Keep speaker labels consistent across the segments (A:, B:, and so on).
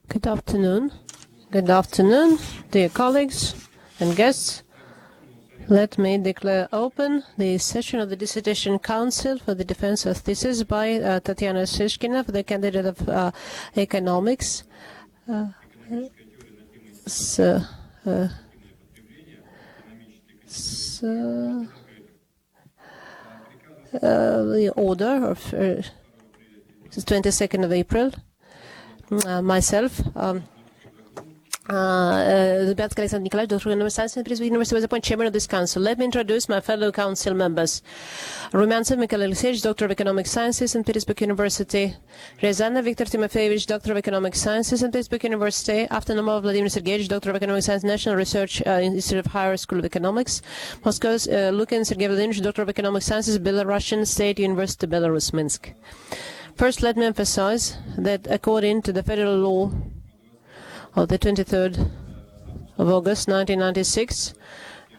A: Good afternoon. Good afternoon, dear colleagues and guests. Let me declare open the session of the Dissertation Council for the Defense of Thesis by Tatiana Shishkina for the candidate of economics. The order of the 22nd of April. Myself, Alexander Nikolai, Doctor of Economic Science and Petersburg University, was appointed chairman of this council. Let me introduce my fellow council members. Rumyantsov Mikhail Alexeyevich, Doctor of Economic Sciences in Petersburg University. Ryazanov Viktor Timofeyevich, Doctor of Economic Sciences in Petersburg University. Afternomov Vladimir Sergeyevich, Doctor of Economic Science, National Research Institute of Higher School of Economics. Moscow's Lukin Sergey Vladimirovich, Doctor of Economic Sciences, Belarusian State University, Belarus, Minsk. First, let me emphasize that according to the federal law of the 23rd of August 1996,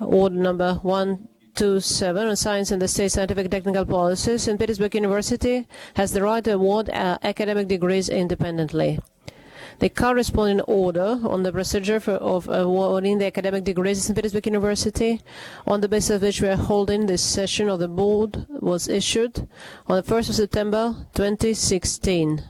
A: order number 127 on science and the state scientific and technical policies, St. Petersburg University has the right to award academic degrees independently. The corresponding order on the procedure of awarding the academic degrees at St. Petersburg University, on the basis of which we are holding this session of the board, was issued on the 1st of September 2016.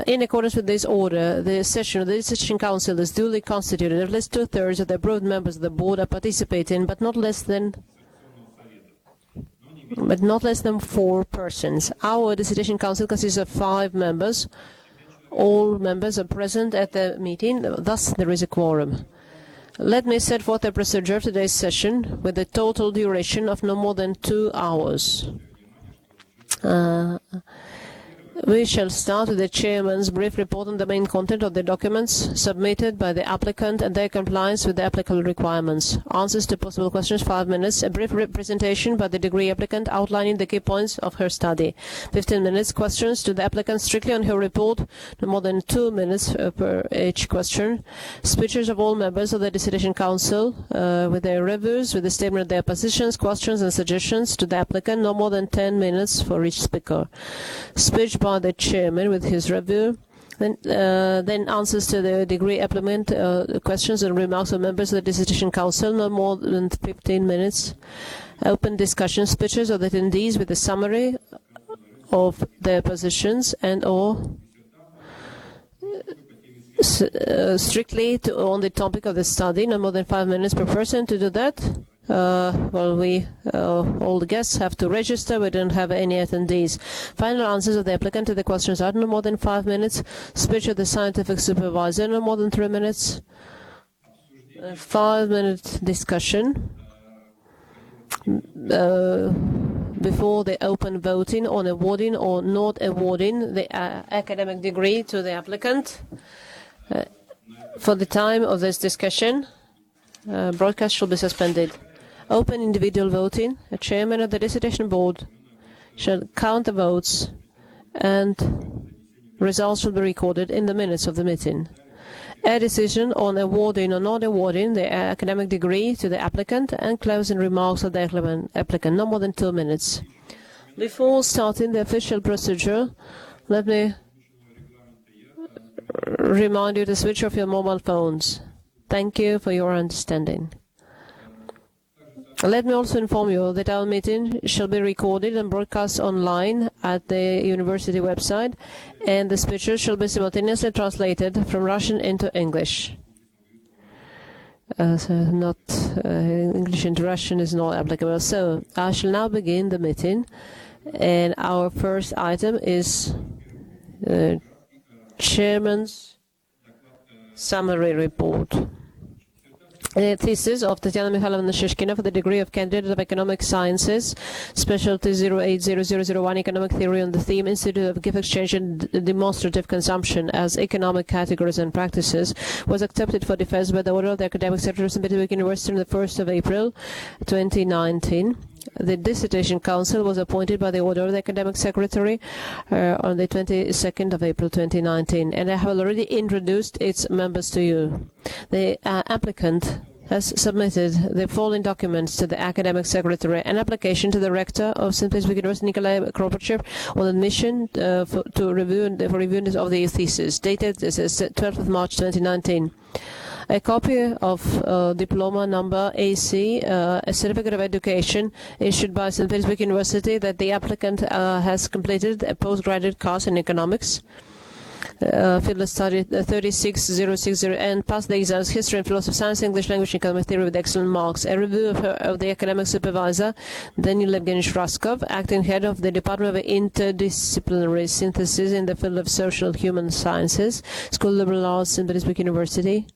A: In accordance with this order, the session of the Dissertation Council is duly constituted. At least 2/3 of the approved members of the board are participating, but not less than 4 persons. Our Dissertation Council consists of 5 members. All members are present at the meeting, thus there is a quorum. Let me set forth the procedure of today's session with a total duration of no more than 2 hours. We shall start with the chairman's brief report on the main content of the documents submitted by the applicant and their compliance with the applicable requirements. Answers to possible questions, 5 minutes. A brief presentation by the degree applicant outlining the key points of her study. 15 minutes. Questions to the applicant strictly on her report, no more than 2 minutes per each question. Speeches of all members of the Dissertation Council with their reviews, with the statement of their positions, questions and suggestions to the applicant, no more than 10 minutes for each speaker. Speech by the chairman with his review, then answers to the degree applicant, questions and remarks of members of the Dissertation Council, no more than 15 minutes. Open discussion, speeches of the attendees with a summary of their positions and or strictly on the topic of the study, no more than 5 minutes per person. To do that, all the guests have to register. We don't have any attendees. Final answers of the applicant to the questions are no more than 5 minutes. Speech of the scientific supervisor, no more than 3 minutes. 5-minute discussion before the open voting on awarding or not awarding the academic degree to the applicant. For the time of this discussion, broadcast shall be suspended. Open individual voting. A chairman of the dissertation board shall count the votes and results shall be recorded in the minutes of the meeting. A decision on awarding or not awarding the academic degree to the applicant and closing remarks of the applicant, no more than 2 minutes. Before starting the official procedure, let me remind you to switch off your mobile phones. Thank you for your understanding. Let me also inform you that our meeting shall be recorded and broadcast online at the university website, and the speeches shall be simultaneously translated from Russian into English. English into Russian is not applicable. So I shall now begin the meeting, and our first item is Chairman's summary report. The thesis of Tatiana Shishkina for the degree of candidate of economic sciences, specialty 080001, economic theory on the theme Institute of gift-exhange and demonstrative consumption as economic categories and practices, was accepted for defense by the order of the academic secretary of St. Petersburg University on the 1st of April 2019. The Dissertation Council was appointed by the order of the academic secretary on the 22nd of April 2019, and I have already introduced its members to you. The applicant has submitted the following documents to the academic secretary: an application to the rector of St. Petersburg University, Nikolai Kropotchev, on admission for review of the thesis, dated 12th of March 2019. A copy of diploma number AC, a certificate of education issued by St. Petersburg University that the applicant has completed a postgraduate course in economics, field of study 36060, and passed the exams history and philosophy of science, English language, and economic theory with excellent marks. A review of the academic supervisor, Daniel Evgenievich Raskov, acting head of the Department of Interdisciplinary Synthesis in the field of social human sciences, School of Liberal Arts, St. Petersburg University.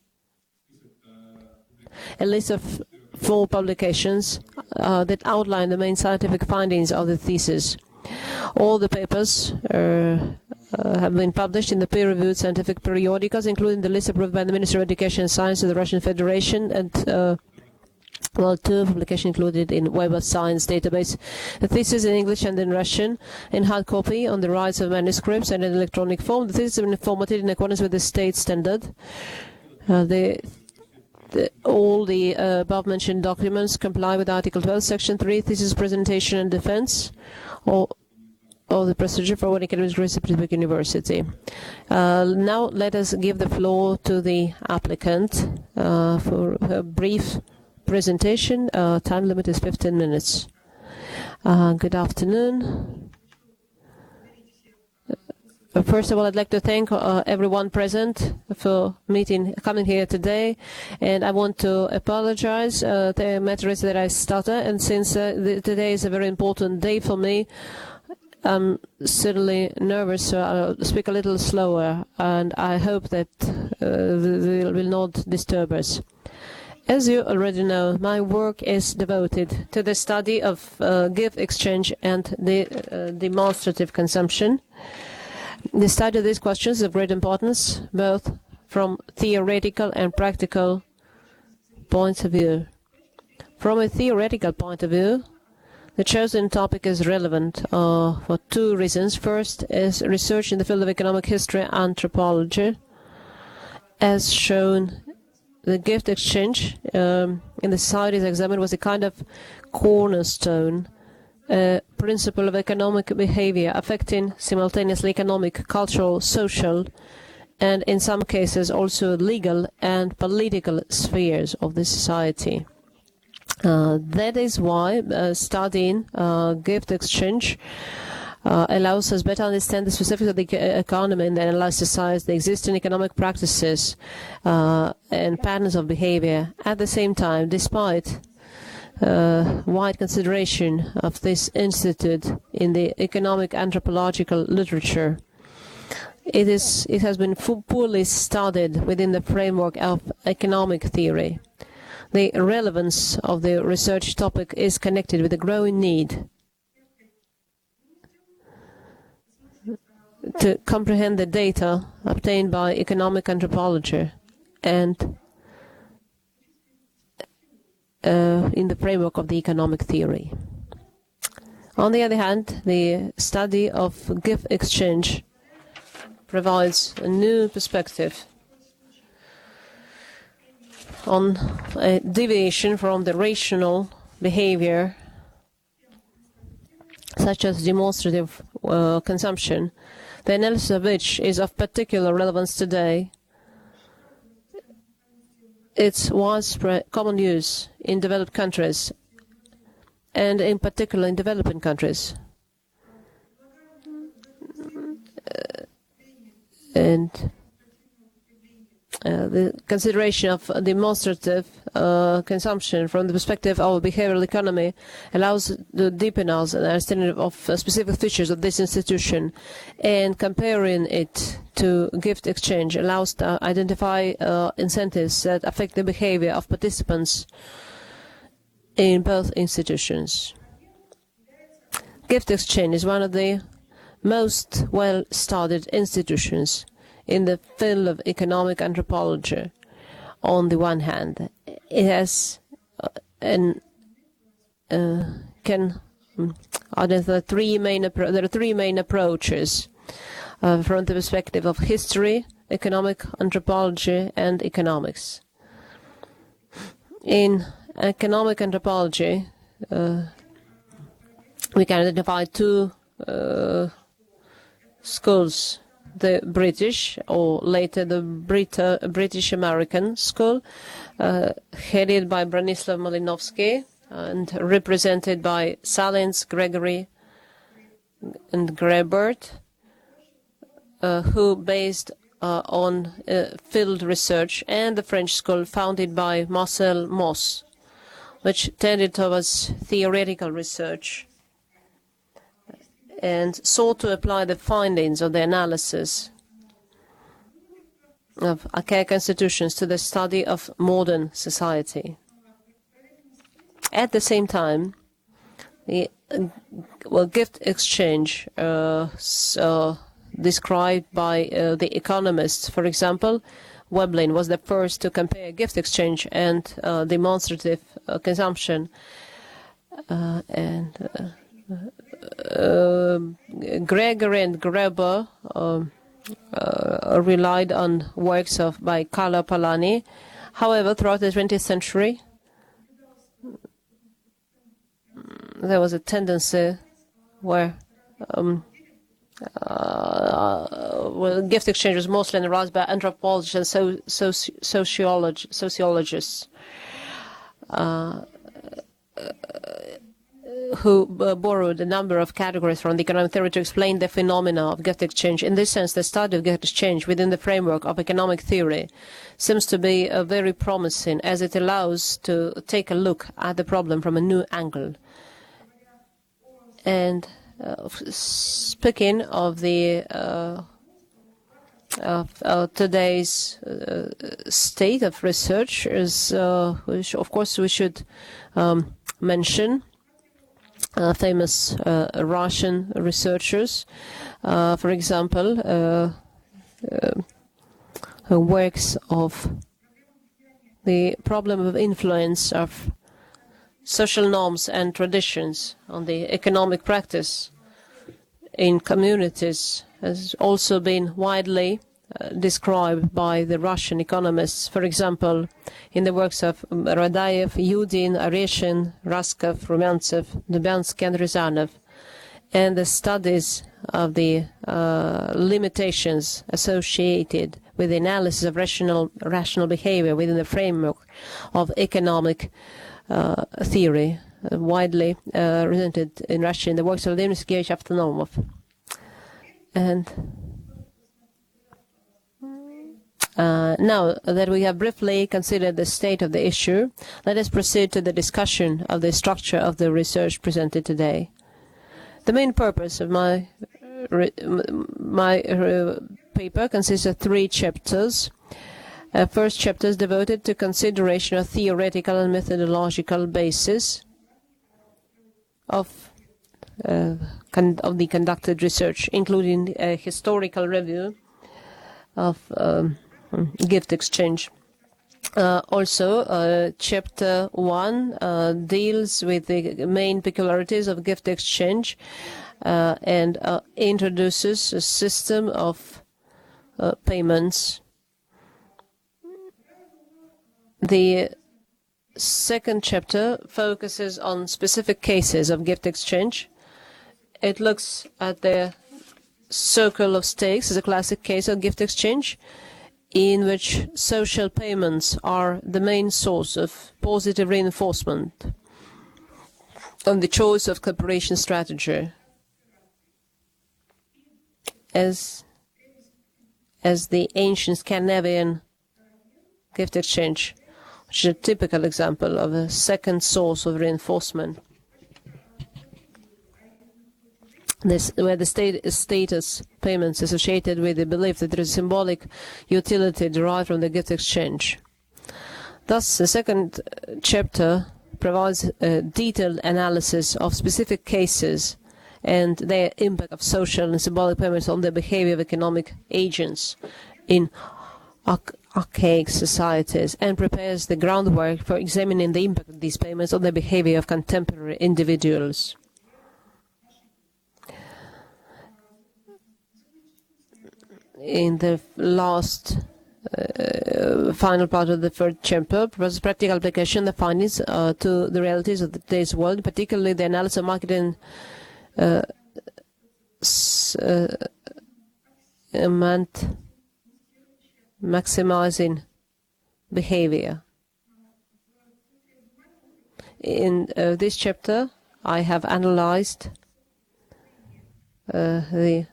A: A list of 4 publications that outline the main scientific findings of the thesis. All the papers have been published in the peer-reviewed scientific periodicals, including the list approved by the Ministry of Education and Science of the Russian Federation, and 2 publications included in Web of Science database. The thesis in English and in Russian, in hard copy on the rights of manuscripts, and in electronic form. The thesis has been formatted in accordance with the state standard. All the above-mentioned documents comply with Article 12, Section 3, thesis presentation and defense, or the procedure for one academic degree at St. Petersburg University. Now let us give the floor to the applicant for a brief presentation. Time limit is 15 minutes. Good afternoon. First of all, I'd like to thank everyone present for coming here today, and I want to apologize. The matter is that I stutter, and since today is a very important day for me, I'm certainly nervous, so I'll speak a little slower, and I hope that they will not disturb us. As you already know, my work is devoted to the study of gift exchange and the demonstrative consumption. The study of these questions is of great importance, both from theoretical and practical points of view. From a theoretical point of view, the chosen topic is relevant for 2 reasons. First is research in the field of economic history and anthropology. As shown, the gift exchange in the societies examined was a kind of cornerstone principle of economic behavior, affecting simultaneously economic, cultural, social, and in some cases also legal and political spheres of the society. That is why studying gift exchange allows us better understand the specifics of the economy and analyze the existing economic practices and patterns of behavior. At the same time, despite wide consideration of this institute in the economic anthropological literature, it has been poorly studied within the framework of economic theory. The relevance of the research topic is connected with the growing need to comprehend the data obtained by economic anthropology and in the framework of the economic theory. On the other hand, the study of gift exchange provides a new perspective on a deviation from the rational behavior, such as demonstrative consumption, the analysis of which is of particular relevance today. Its widespread common use in developed countries, and in particular in developing countries. And the consideration of demonstrative consumption from the perspective of behavioral economy allows to deepen our understanding of specific features of this institution, and comparing it to gift exchange allows to identify incentives that affect the behavior of participants in both institutions. Gift exchange is one of the most well-studied institutions in the field of economic anthropology. On the one hand, it has can identify there are 3 main approaches from the perspective of history, economic anthropology, and economics. In economic anthropology, we can identify two schools: the British, or later the British-American school, headed by Bronislaw Malinowski and represented by Salins, Gregory, and Grebert, who based on field research, and the French school founded by Marcel Mauss, which tended towards theoretical research and sought to apply the findings of the analysis of archaic institutions to the study of modern society. At the same time, the gift exchange described by the economists, for example, Veblen was the first to compare gift exchange and demonstrative consumption, Gregory and Greber relied on works by Carlo Polanyi. However, throughout the 20th century, there was a tendency where gift exchange was mostly aroused by anthropologists and sociologists who borrowed a number of categories from the economic theory to explain the phenomena of gift exchange. In this sense, the study of gift exchange within the framework of economic theory seems to be very promising, as it allows to take a look at the problem from a new angle. And speaking of the today's state of research, which of course we should mention famous Russian researchers, for example, works of the problem of influence of social norms and traditions on the economic practice in communities has also been widely described by the Russian economists, for example, in the works of Radayev, Yudin, Areshin, Raskov, Rumyantsev, Dubyansky, and Ryazanov, and the studies of the limitations associated with the analysis of rational behavior within the framework of economic theory, widely presented in Russia in the works of Vladimir Sergeyevich Avtonomov. And now that we have briefly considered the state of the issue, let us proceed to the discussion of the structure of the research presented today. The main purpose of my paper consists of 3 chapters. First chapter is devoted to consideration of theoretical and methodological basis of the conducted research, including a historical review of gift exchange. Also, chapter 1 deals with the main peculiarities of gift exchange and introduces a system of payments. The second chapter focuses on specific cases of gift exchange. It looks at the circle of stakes as a classic case of gift exchange, in which social payments are the main source of positive reinforcement on the choice of cooperation strategy. As the ancient Scandinavian gift exchange, which is a typical example of a second source of reinforcement. Where the status payments associated with the belief that there is symbolic utility derived from the gift exchange. Thus, the second chapter provides a detailed analysis of specific cases and their impact of social and symbolic payments on the behavior of economic agents in archaic societies, and prepares the groundwork for examining the impact of these payments on the behavior of contemporary individuals. In the last final part of the third chapter proposes practical application of the findings to the realities of today's world, particularly the analysis of marketing maximizing behavior. In this chapter, I have analyzed the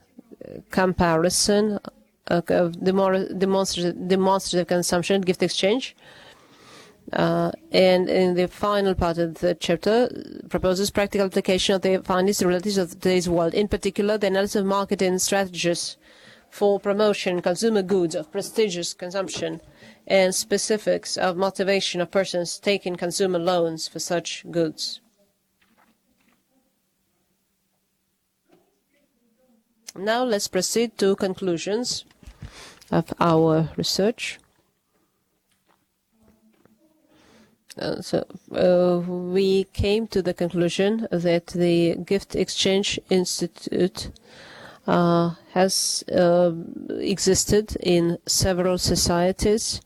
A: comparison of demonstrative consumption, gift exchange, and in the final part of the chapter proposes practical application of the findings to realities of today's world, in particular the analysis of marketing strategies for promotion consumer goods of prestigious consumption and specifics of motivation of persons taking consumer loans for such goods. Now let's proceed to conclusions of our research. We came to the conclusion that the Gift Exchange Institute has existed in several societies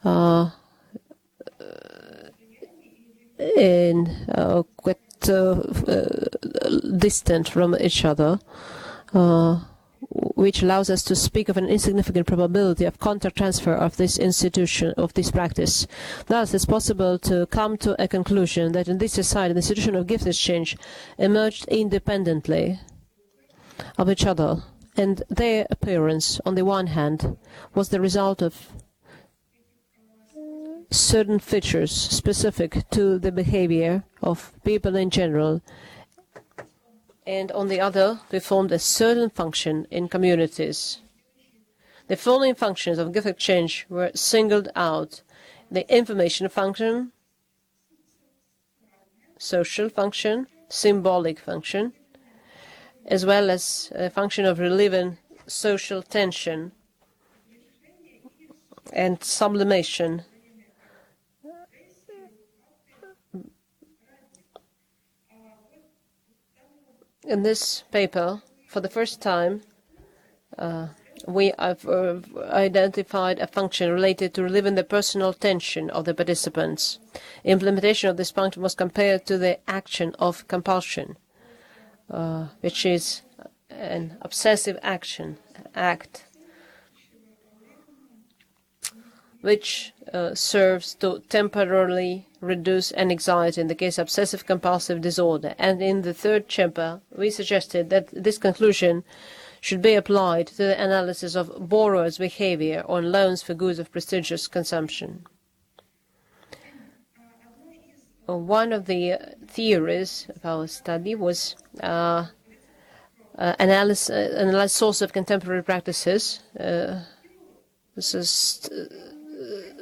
A: and quite distant from each other, which allows us to speak of an insignificant probability of contact transfer of this institution, of this practice. Thus, it's possible to come to a conclusion that in this society, the institution of gift exchange emerged independently of each other, and their appearance, on the one hand, was the result of certain features specific to the behavior of people in general, and on the other, performed a certain function in communities. The following functions of gift exchange were singled out: the information function, social function, symbolic function, as well as a function of relieving social tension and sublimation. In this paper, for the first time, we have identified a function related to relieving the personal tension of the participants. Implementation of this function was compared to the action of compulsion, which is an obsessive act, which serves to temporarily reduce an anxiety in the case of obsessive-compulsive disorder. And in the third chapter, we suggested that this conclusion should be applied to the analysis of borrowers' behavior on loans for goods of prestigious consumption. One of the theories of our study was analyze source of contemporary practices. This is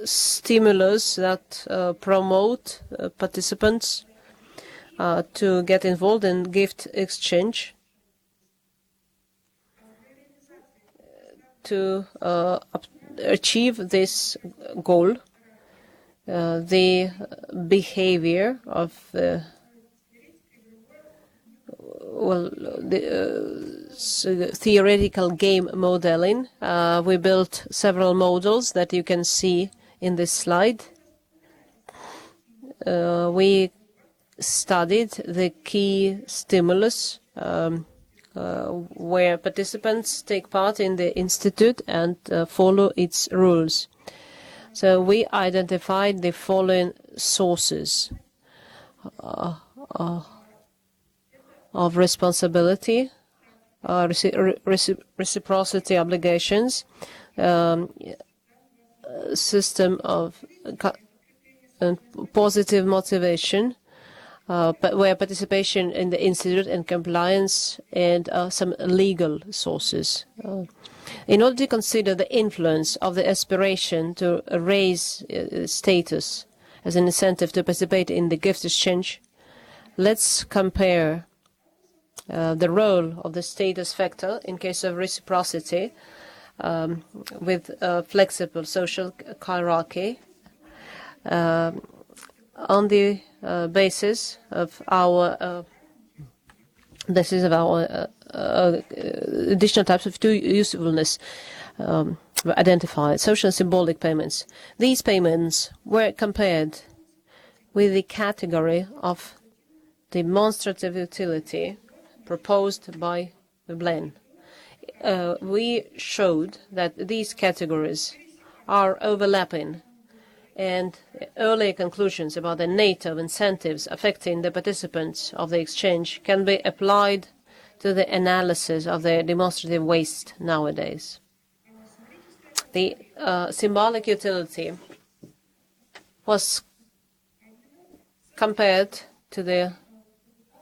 A: stimulus that promote participants to get involved in gift exchange to achieve this goal. The behavior of the theoretical game modeling. We built several models that you can see in this slide. We studied the key stimulus where participants take part in the institute and follow its rules. So we identified the following sources of responsibility, reciprocity obligations, system of positive motivation, but where participation in the institute and compliance, and some legal sources. In order to consider the influence of the aspiration to raise status as an incentive to participate in the gift exchange, let's compare the role of the status factor in case of reciprocity with flexible social hierarchy on the basis of our additional types of usefulness. were identified, social and symbolic payments. These payments were compared with the category of demonstrative utility proposed by Veblen. We showed that these categories are overlapping, and early conclusions about the nature of incentives affecting the participants of the exchange can be applied to the analysis of the demonstrative waste nowadays. The symbolic utility was compared to the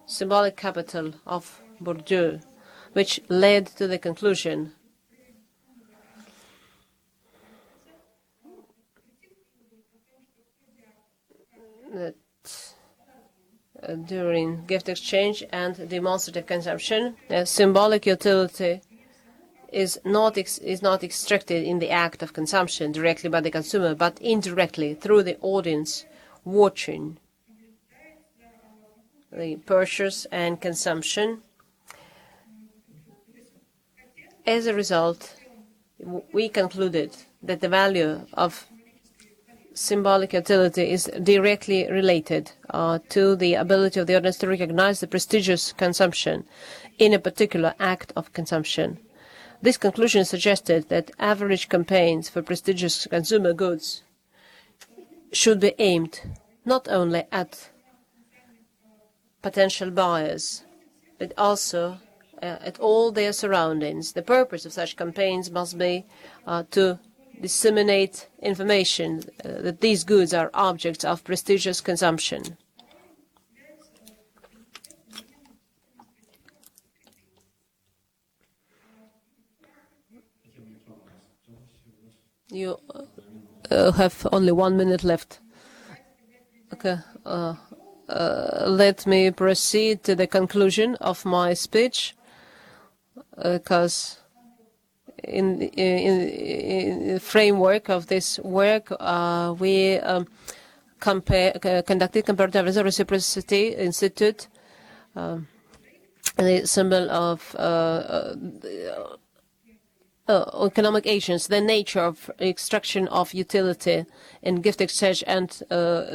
A: symbolic capital of Bordeaux, which led to the conclusion that during gift exchange and demonstrative consumption, symbolic utility is not extracted in the act of consumption directly by the consumer, but indirectly through the audience watching the purchase and consumption. As a result, we concluded that the value of symbolic utility is directly related to the ability of the audience to recognize the prestigious consumption in a particular act of consumption. This conclusion suggested that average campaigns for prestigious consumer goods should be aimed not only at potential buyers, but also at all their surroundings. The purpose of such campaigns must be to disseminate information that these goods are objects of prestigious consumption. You have only 1 minute left. Okay. Let me proceed to the conclusion of my speech, because in the framework of this work, we conducted comparative reciprocity institute, the symbol of economic agents, the nature of extraction of utility in gift exchange and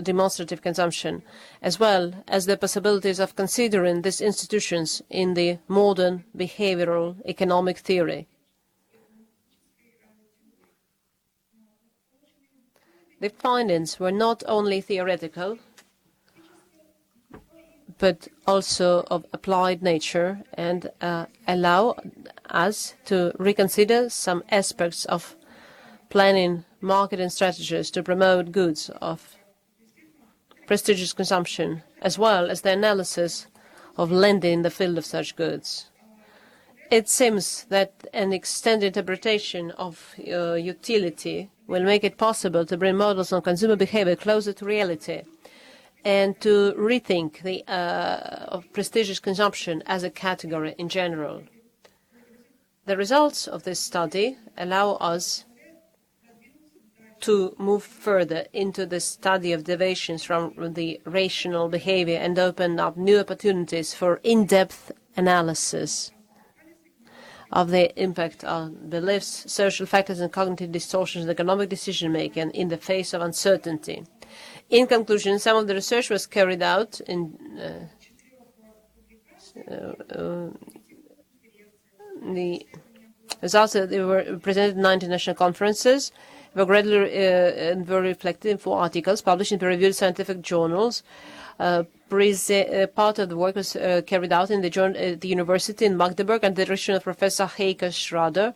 A: demonstrative consumption, as well as the possibilities of considering these institutions in the modern behavioral economic theory. The findings were not only theoretical, but also of applied nature, and allow us to reconsider some aspects of planning marketing strategies to promote goods of prestigious consumption, as well as the analysis of lending in the field of such goods. It seems that an extended interpretation of utility will make it possible to bring models on consumer behavior closer to reality, and to rethink the of prestigious consumption as a category in general. The results of this study allow us to move further into the study of deviations from the rational behavior and open up new opportunities for in-depth analysis of the impact on beliefs, social factors, and cognitive distortions in economic decision-making in the face of uncertainty. In conclusion, some of the research was carried out in the results that they were presented in 9 international conferences, were gradually and were reflected in 4 articles published in peer-reviewed scientific journals. Part of the work was carried out in the university in Magdeburg under the direction of Professor Heike Schrader.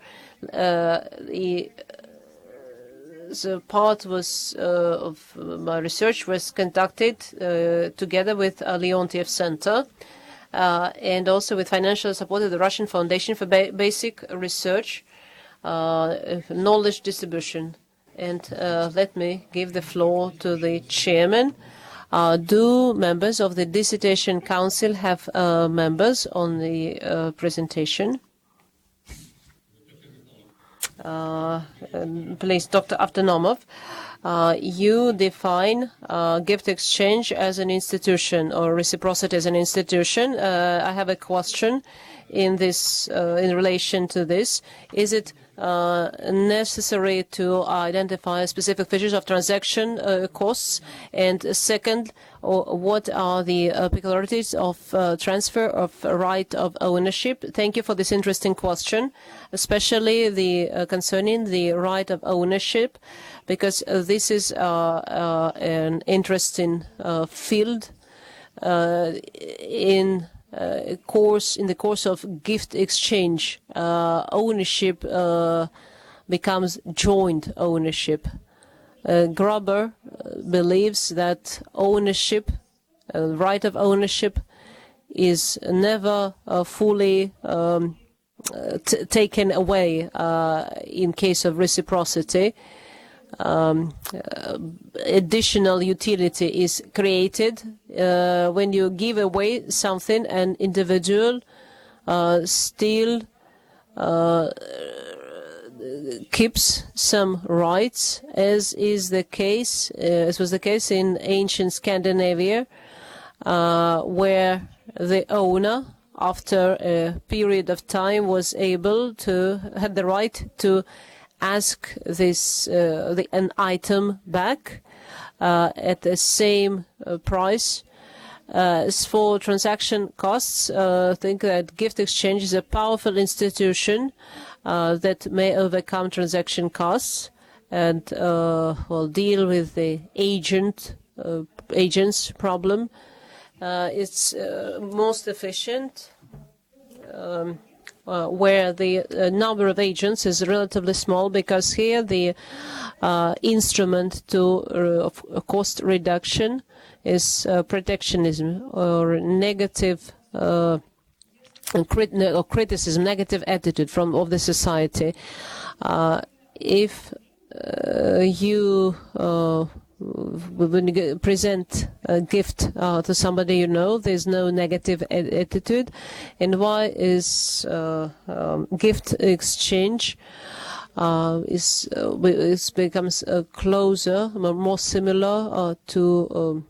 A: The part was of my research was conducted together with Leontiev Center and also with financial support of the Russian Foundation for Basic Research, Knowledge Distribution. And let me give the floor to the chairman. Do members of the Dissertation Council have members on the presentation? Please, Dr. Avtonomov, you define gift exchange as an institution or reciprocity as an institution. I have a question in this in relation to this. Is it necessary to identify specific features of transaction costs? And second, what are the peculiarities of transfer of right of ownership? Thank you for this interesting question, especially concerning the right of ownership, because this is an interesting field in the course of gift exchange. Ownership becomes joint ownership. Gruber believes that ownership, right of ownership, is never fully taken away in case of reciprocity. Additional utility is created when you give away something. An individual still keeps some rights, as was the case in ancient Scandinavia, where the owner, after a period of time, had the right to ask an item back at the same price. As for transaction costs, I think that gift exchange is a powerful institution that may overcome transaction costs and will deal with the agent's problem. It's most efficient where the number of agents is relatively small, because here the instrument of cost reduction is protectionism or negative criticism, negative attitude of the society. If you when you present a gift to somebody you know, there's no negative attitude. And why is gift exchange becomes closer, more similar to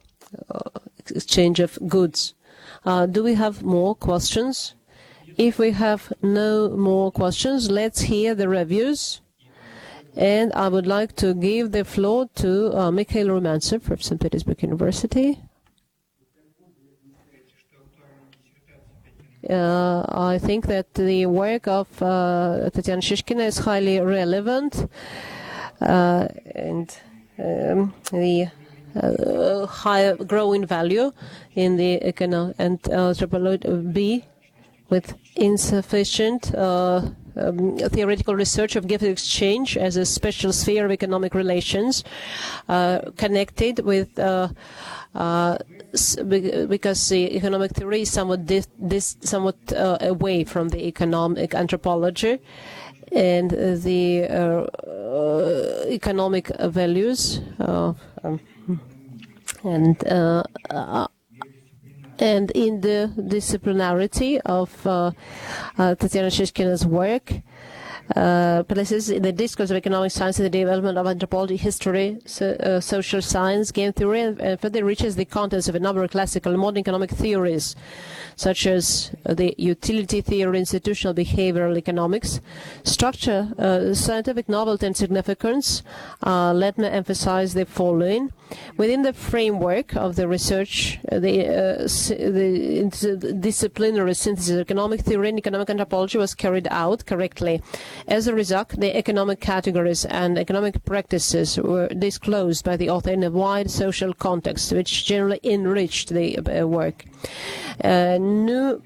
A: exchange of goods? Do we have more questions? If we have no more questions, let's hear the reviews. And I would like to give the floor to Mikhail Rumantsev from St. Petersburg University. I think that the work of Tatiana Shishkina is highly relevant, and the higher growing value in the economic and B with insufficient theoretical research of gift exchange as a special sphere of economic relations connected with because the economic theory is somewhat away from the economic anthropology, and the economic values and in the disciplinarity of Tatiana Shishkina's work, places in the discourse of economic science and the development of anthropology, history, social science, game theory, and further reaches the contents of a number of classical and modern economic theories, such as the utility theory, institutional behavioral economics. Structure, scientific novelty and significance. Let me emphasize the following. Within the framework of the research, the disciplinary synthesis of economic theory and economic anthropology was carried out correctly. As a result, the economic categories and economic practices were disclosed by the author in a wide social context, which generally enriched the work. New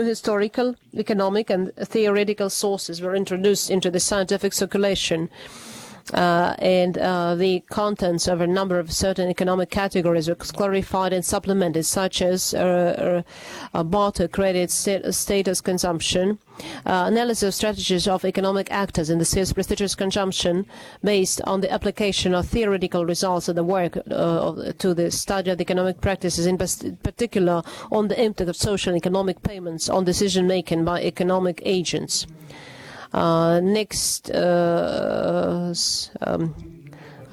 A: historical, economic, and theoretical sources were introduced into the scientific circulation. And the contents of a number of certain economic categories were clarified and supplemented, such as barter, credit, status consumption, analysis of strategies of economic actors in the sphere of prestigious consumption based on the application of theoretical results of the work to the study of the economic practices, in particular on the impact of social and economic payments on decision-making by economic agents. Next,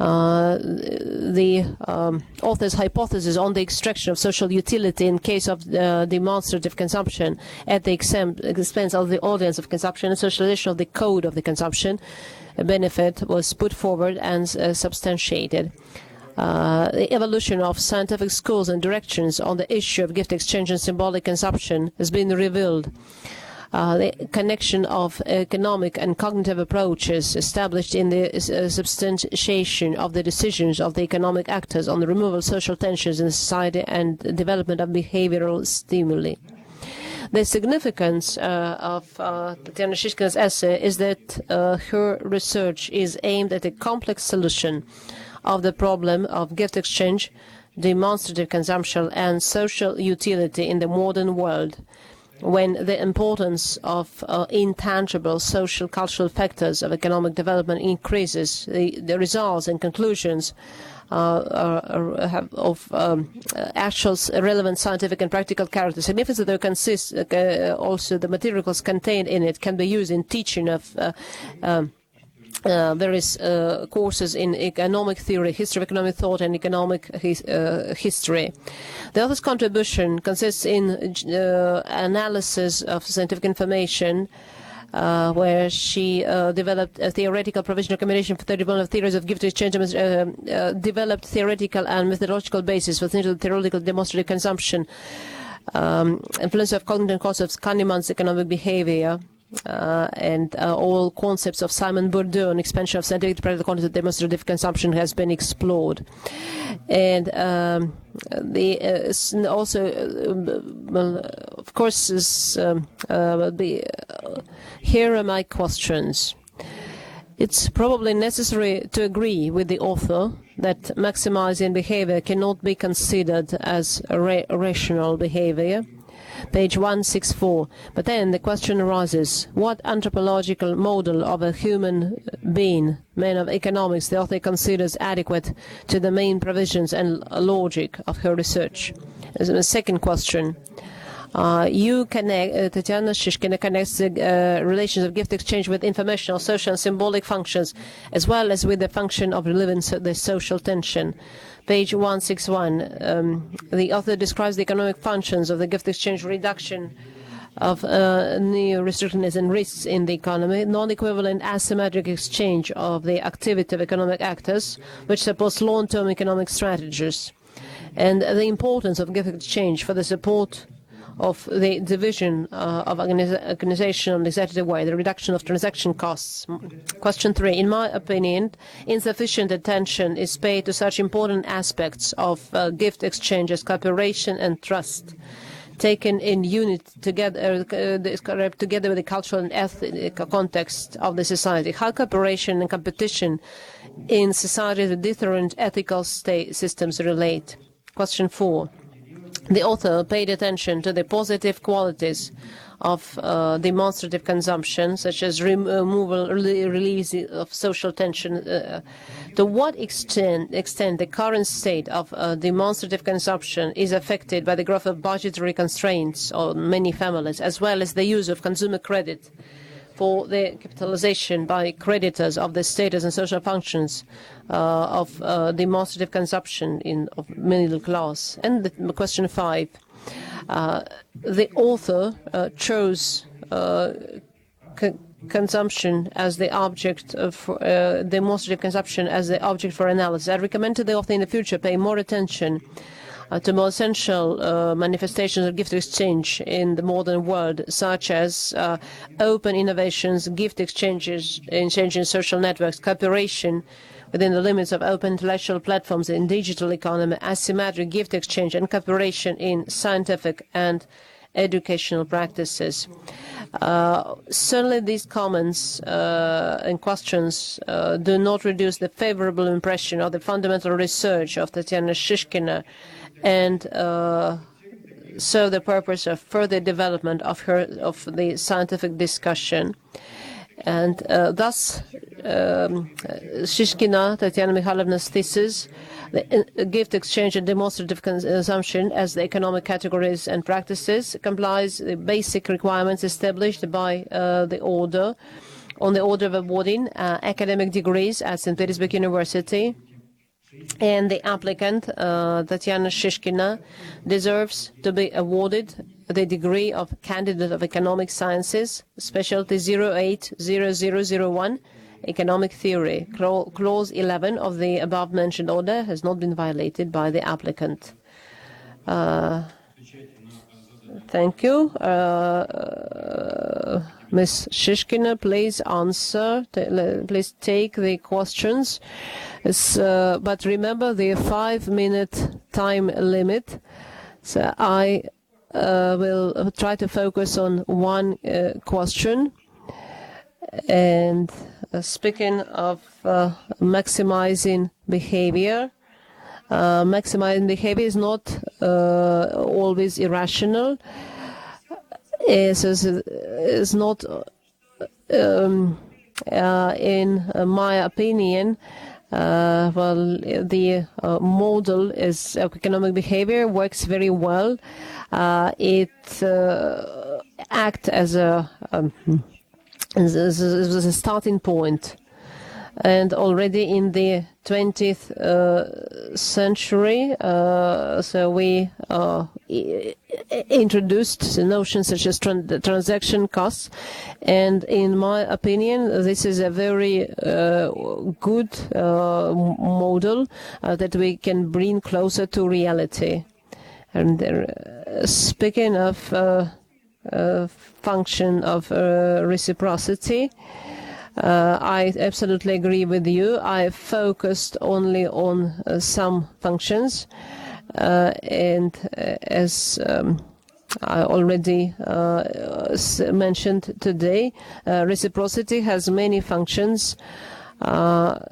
A: The author's hypothesis on the extraction of social utility in case of demonstrative consumption at the expense of the audience of consumption and socialization of the code of the consumption benefit was put forward and substantiated. The evolution of scientific schools and directions on the issue of gift exchange and symbolic consumption has been revealed. The connection of economic and cognitive approaches established in the substantiation of the decisions of the economic actors on the removal of social tensions in society and development of behavioral stimuli. The significance of Tatiana Shishkina's essay is that her research is aimed at a complex solution of the problem of gift exchange, demonstrative consumption, and social utility in the modern world, when the importance of intangible social cultural factors of economic development increases. The results and conclusions of actual relevant scientific and practical character. Significance of their consists also the materials contained in it can be used in teaching of various courses in economic theory, history of economic thought, and economic history. The author's contribution consists in analysis of scientific information, where she developed a theoretical provisional combination for the development of theories of gift exchange, developed theoretical and methodological basis for theoretical demonstrative consumption, influence of cognitive concepts, Kahneman's economic behavior, and all concepts of Simon Bourdieu and expansion of scientific to practical concepts of demonstrative consumption has been explored. And of course, here are my questions. It's probably necessary to agree with the author that maximizing behavior cannot be considered as rational behavior. Page 164. But then the question arises, what anthropological model of a human being, man of economics, the author considers adequate to the main provisions and logic of her research? As a second question, Tatiana Shishkina connects the relations of gift exchange with informational, social, and symbolic functions, as well as with the function of relieving the social tension. Page 161, the author describes the economic functions of the gift exchange, reduction of neo-restrictiveness and risks in the economy, non-equivalent asymmetric exchange of the activity of economic actors, which supports long-term economic strategies, and the importance of gift exchange for the support of the division of organization in the executive way, the reduction of transaction costs. Question 3. In my opinion, insufficient attention is paid to such important aspects of gift exchange as cooperation and trust, taken in unit together with the cultural and ethnic context of the society. How cooperation and competition in societies with different ethical systems relate. Question 4. The author paid attention to the positive qualities of demonstrative consumption, such as release of social tension. To what extent the current state of demonstrative consumption is affected by the growth of budgetary constraints on many families, as well as the use of consumer credit for the capitalization by creditors of the status and social functions of demonstrative consumption of middle class. And question 5. The author chose consumption as the object of demonstrative consumption as the object for analysis. I recommend to the author in the future pay more attention to more essential manifestations of gift exchange in the modern world, such as open innovations, gift exchanges, changing social networks, cooperation within the limits of open intellectual platforms in digital economy, asymmetric gift exchange, and cooperation in scientific and educational practices. Certainly these comments and questions do not reduce the favorable impression of the fundamental research of Tatiana Shishkina and serve the purpose of further development of the scientific discussion. And thus, Shishkina, Tatiana Mikhailovna's thesis, the gift exchange and demonstrative consumption as the economic categories and practices complies the basic requirements established by the order, on the order of awarding academic degrees at St. Petersburg University, And the applicant, Tatiana Shishkina, deserves to be awarded the degree of Candidate of Economic Sciences, Specialty 080001, Economic Theory. Clause 11 of the above-mentioned order has not been violated by the applicant. Thank you. Ms. Shishkina, please answer. Please take the questions. But remember the 5-minute time limit. So I will try to focus on one question. And speaking of maximizing behavior, maximizing behavior is not always irrational. Is not, in my opinion, the model is economic behavior works very well. It acts as a starting point. And already in the 20th century, so we introduced notions such as transaction costs. And in my opinion, this is a very good model that we can bring closer to reality. And speaking of function of reciprocity, I absolutely agree with you. I focused only on some functions, and as I already mentioned today, reciprocity has many functions. For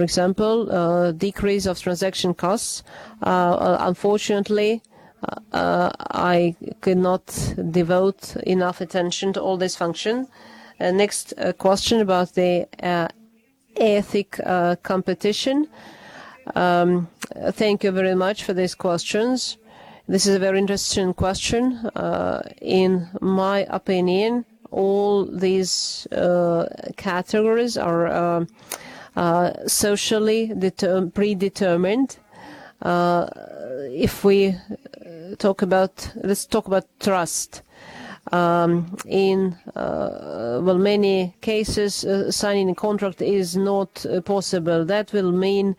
A: example, decrease of transaction costs. Unfortunately, I could not devote enough attention to all this function. Next question about the ethic competition. Thank you very much for these questions. This is a very interesting question. In my opinion, all these categories are socially predetermined. If we let's talk about trust. In many cases, signing a contract is not possible. That will mean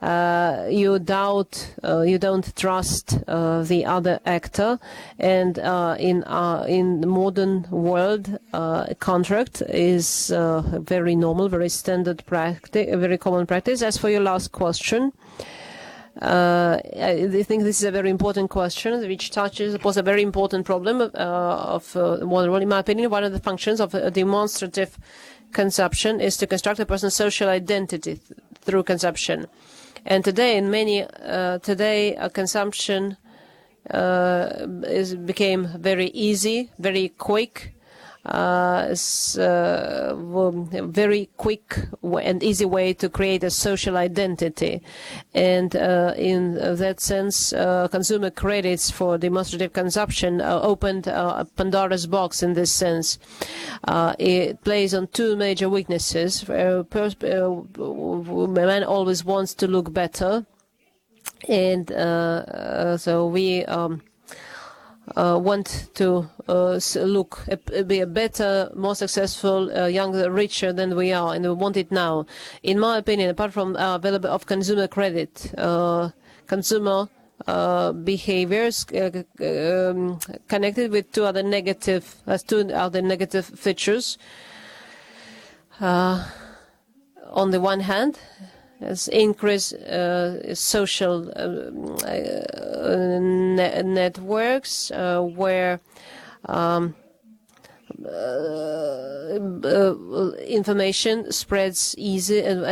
A: you don't trust the other actor, and in the modern world, a contract is very normal, very standard practice, a very common practice. As for your last question, I think this is a very important question, which touches upon a very important problem in my opinion. One of the functions of demonstrative consumption is to construct a person's social identity through consumption. And today, consumption became very easy, very quick. Very quick and easy way to create a social identity. And in that sense, consumer credits for demonstrative consumption opened Pandora's box in this sense. It plays on two major weaknesses. Man always wants to look better. And so we want to be a better, more successful, younger, richer than we are, and we want it now. In my opinion, apart from available of consumer credit, consumer behaviors connected with two other negative features. On the one hand, as increase social networks where information spreads easy, and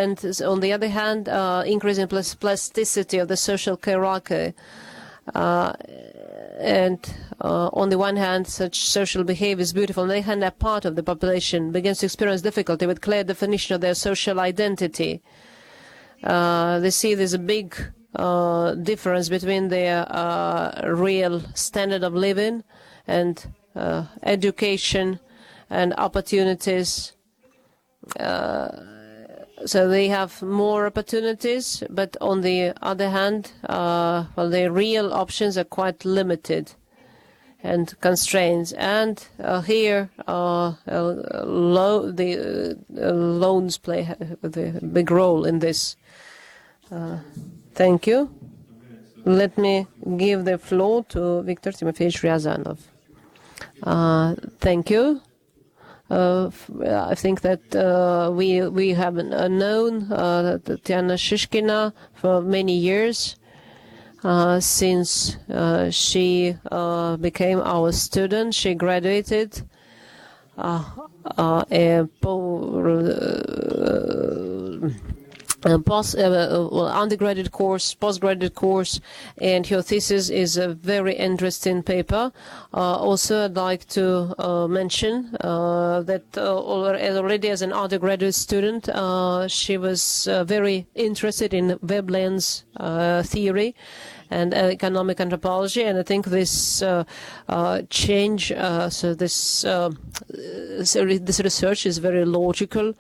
A: on the other hand, increase in plasticity of the social hierarchy. And on the one hand, such social behavior is beautiful. On the other hand, a part of the population begins to experience difficulty with clear definition of their social identity. They see there's a big difference between their real standard of living and education and opportunities. So they have more opportunities, but on the other hand, their real options are quite limited and constraints. And here, loans play a big role in this. Thank you. Let me give the floor to Viktor Timofeyevich Ryazanov. Thank you. I think that we have known Tatiana Shishkina for many years, since she became our student. She graduated undergraduate course, postgraduate course, and her thesis is a very interesting paper. Also, I'd like to mention that already as an undergraduate student, she was very interested in Veblen's theory and economic anthropology, and I think this change, this research is very logical.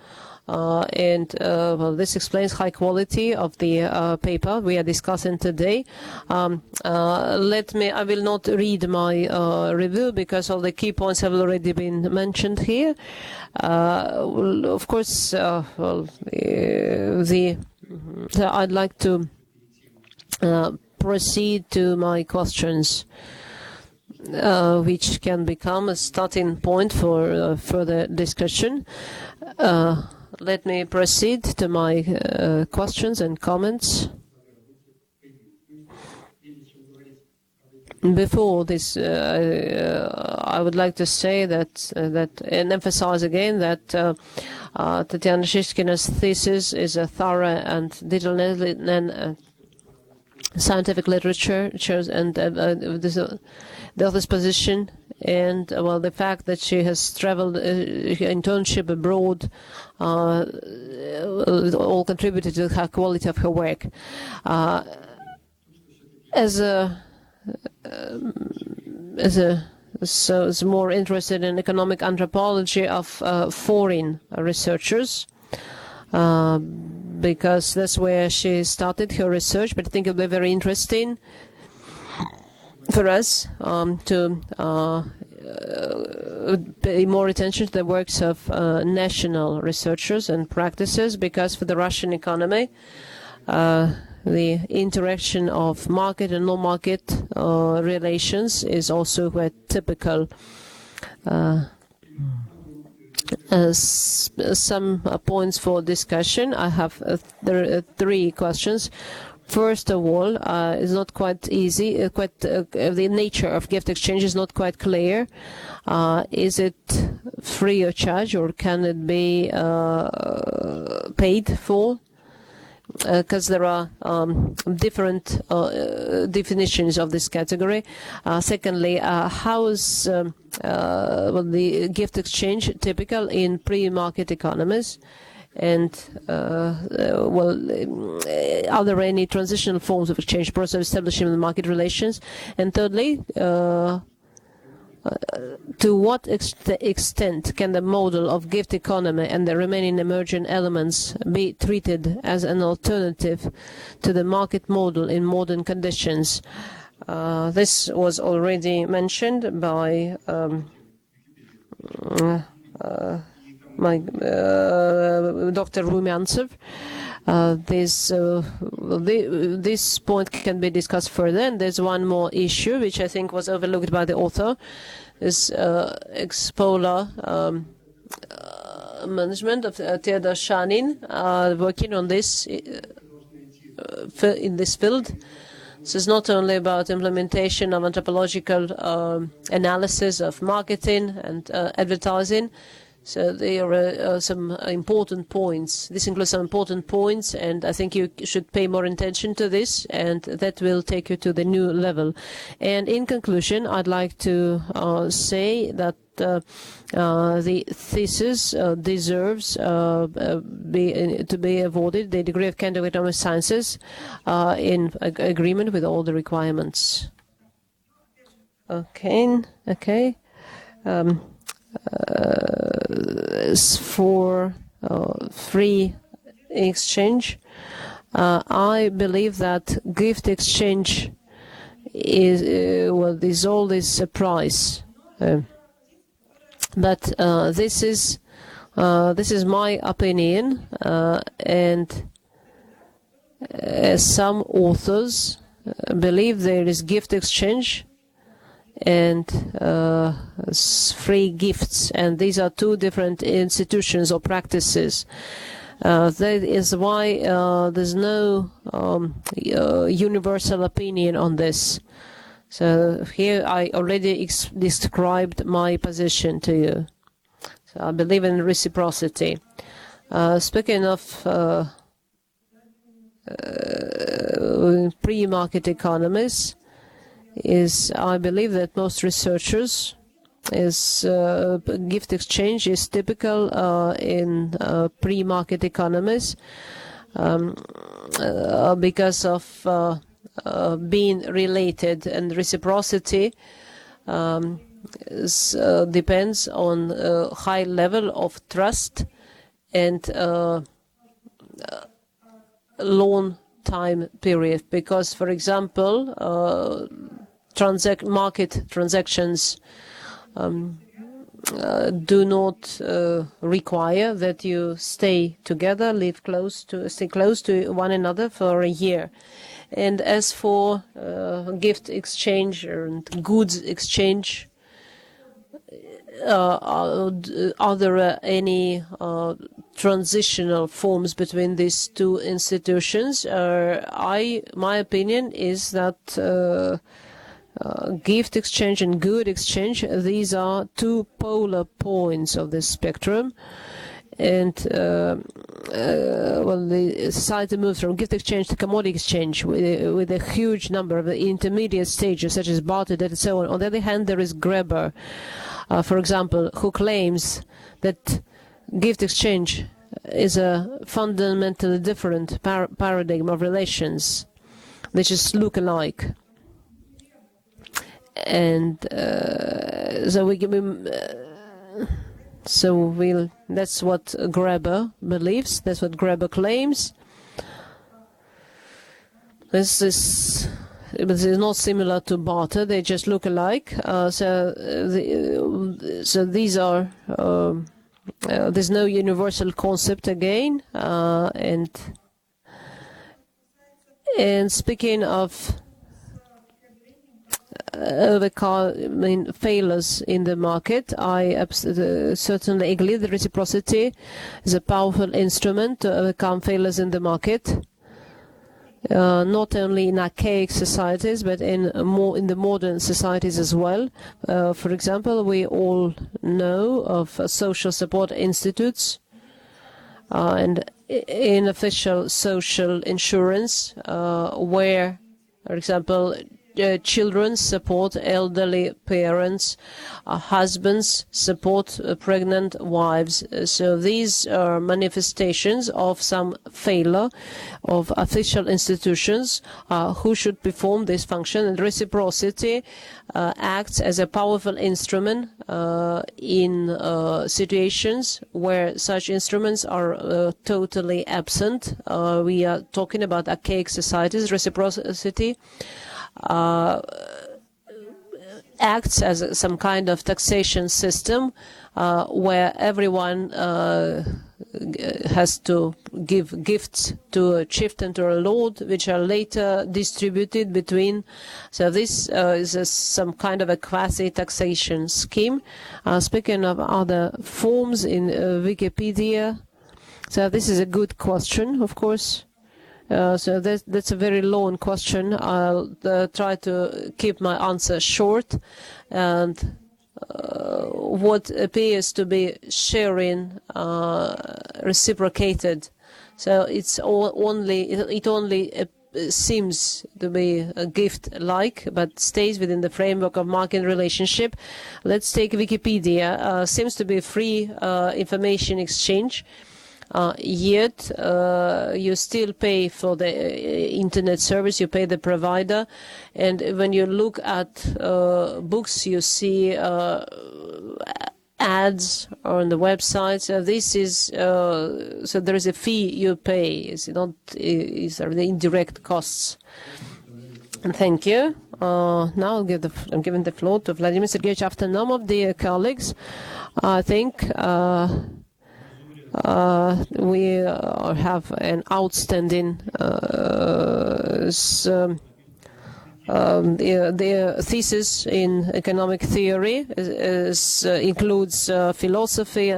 A: This explains high quality of the paper we are discussing today. I will not read my review because all the key points have already been mentioned here. Of course, I'd like to proceed to my questions, which can become a starting point for further discussion. Let me proceed to my questions and comments. Before this, I would like to say that and emphasize again that Tatiana Shishkina's thesis is a thorough and detailed and scientific literature, and the author's position, and the fact that she has traveled internship abroad, all contributed to the high quality of her work. So is more interested in economic anthropology of foreign researchers, because that's where she started her research. But I think it will be very interesting for us to pay more attention to the works of national researchers and practices, because for the Russian economy, the interaction of market and non-market relations is also quite typical. Some points for discussion. I have three questions. First of all, it's not quite easy. The nature of gift exchange is not quite clear. Is it free of charge, or can it be paid for? Because there are different definitions of this category. Secondly, how is the gift exchange typical in pre-market economies? And are there any transitional forms of exchange process establishing the market relations? And thirdly, to what extent can the model of gift economy and the remaining emergent elements be treated as an alternative to the market model in modern conditions? This was already mentioned by Dr. Rumyantsev. This point can be discussed further, and there's one more issue which I think was overlooked by the author, is expolar management of Theodor Shanin, working on this in this field. This is not only about implementation of anthropological analysis of marketing and advertising. So there are some important points. This includes some important points, and I think you should pay more attention to this, and that will take you to the new level. And in conclusion, I'd like to say that the thesis deserves to be awarded the degree of candidate of economic sciences in agreement with all the requirements. Okay. For free exchange. I believe that gift exchange is always a price. But this is my opinion, and some authors believe there is gift exchange and free gifts, and these are two different institutions or practices. That is why there's no universal opinion on this. So here I already described my position to you. So I believe in reciprocity. Speaking of pre-market economies, I believe that most researchers gift exchange is typical in pre-market economies because of being related, and reciprocity depends on a high level of trust and long time period. Because, for example, market transactions do not require that you stay together, stay close to one another for a year. And as for gift exchange and goods exchange, are there any transitional forms between these two institutions? My opinion is that gift exchange and good exchange, these are two polar points of the spectrum. And the society moves from gift exchange to commodity exchange with a huge number of intermediate stages, such as barter, debt, and so on. On the other hand, there is grabber, for example, who claims that gift exchange is a fundamentally different paradigm of relations. They just look alike. And that's what grabber believes. That's what grabber claims. This is not similar to barter. They just look alike. So these are. There's no universal concept again. And speaking of failures in the market, I certainly agree that reciprocity is a powerful instrument to overcome failures in the market, not only in archaic societies but in the modern societies as well. For example, we all know of social support institutes and unofficial social insurance, where, for example, children support elderly parents, husbands support pregnant wives. So these are manifestations of some failure of official institutions who should perform this function. And reciprocity acts as a powerful instrument in situations where such instruments are totally absent. We are talking about archaic societies. Reciprocity acts as some kind of taxation system where everyone has to give gifts to a chieftain, to a lord, which are later distributed between. So this is some kind of a quasi-taxation scheme. Speaking of other forms in Wikipedia, so this is a good question, of course. So that's a very long question. I'll try to keep my answer short. And what appears to be sharing reciprocated. So it only seems to be a gift-like, but stays within the framework of market relationship. Let's take Wikipedia. Seems to be a free information exchange. Yet you still pay for the internet service, you pay the provider, and when you look at books, you see ads on the website. This is so there is a fee you pay. It's not are the indirect costs. And thank you. Now I'm giving the floor to Vladimir Sergeyevich Avtonomov. Dear colleagues, I think we have an outstanding the thesis in economic theory includes philosophy,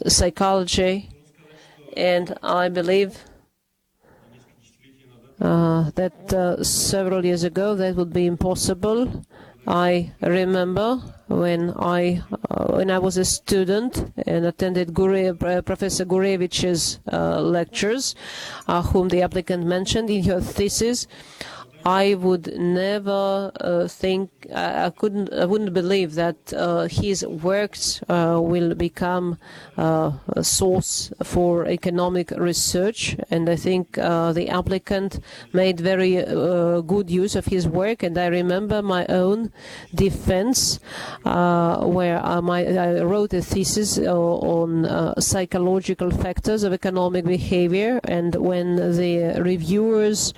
A: psychology, and I believe that several years ago that would be impossible. I remember when I was a student and attended Professor Gurevich's lectures, whom the applicant mentioned in her thesis. I would never I wouldn't believe that his works will become a source for economic research, and I think the applicant made very good use of his work. And I remember my own defense, where I wrote a thesis on psychological factors of economic behavior, and when the reviewers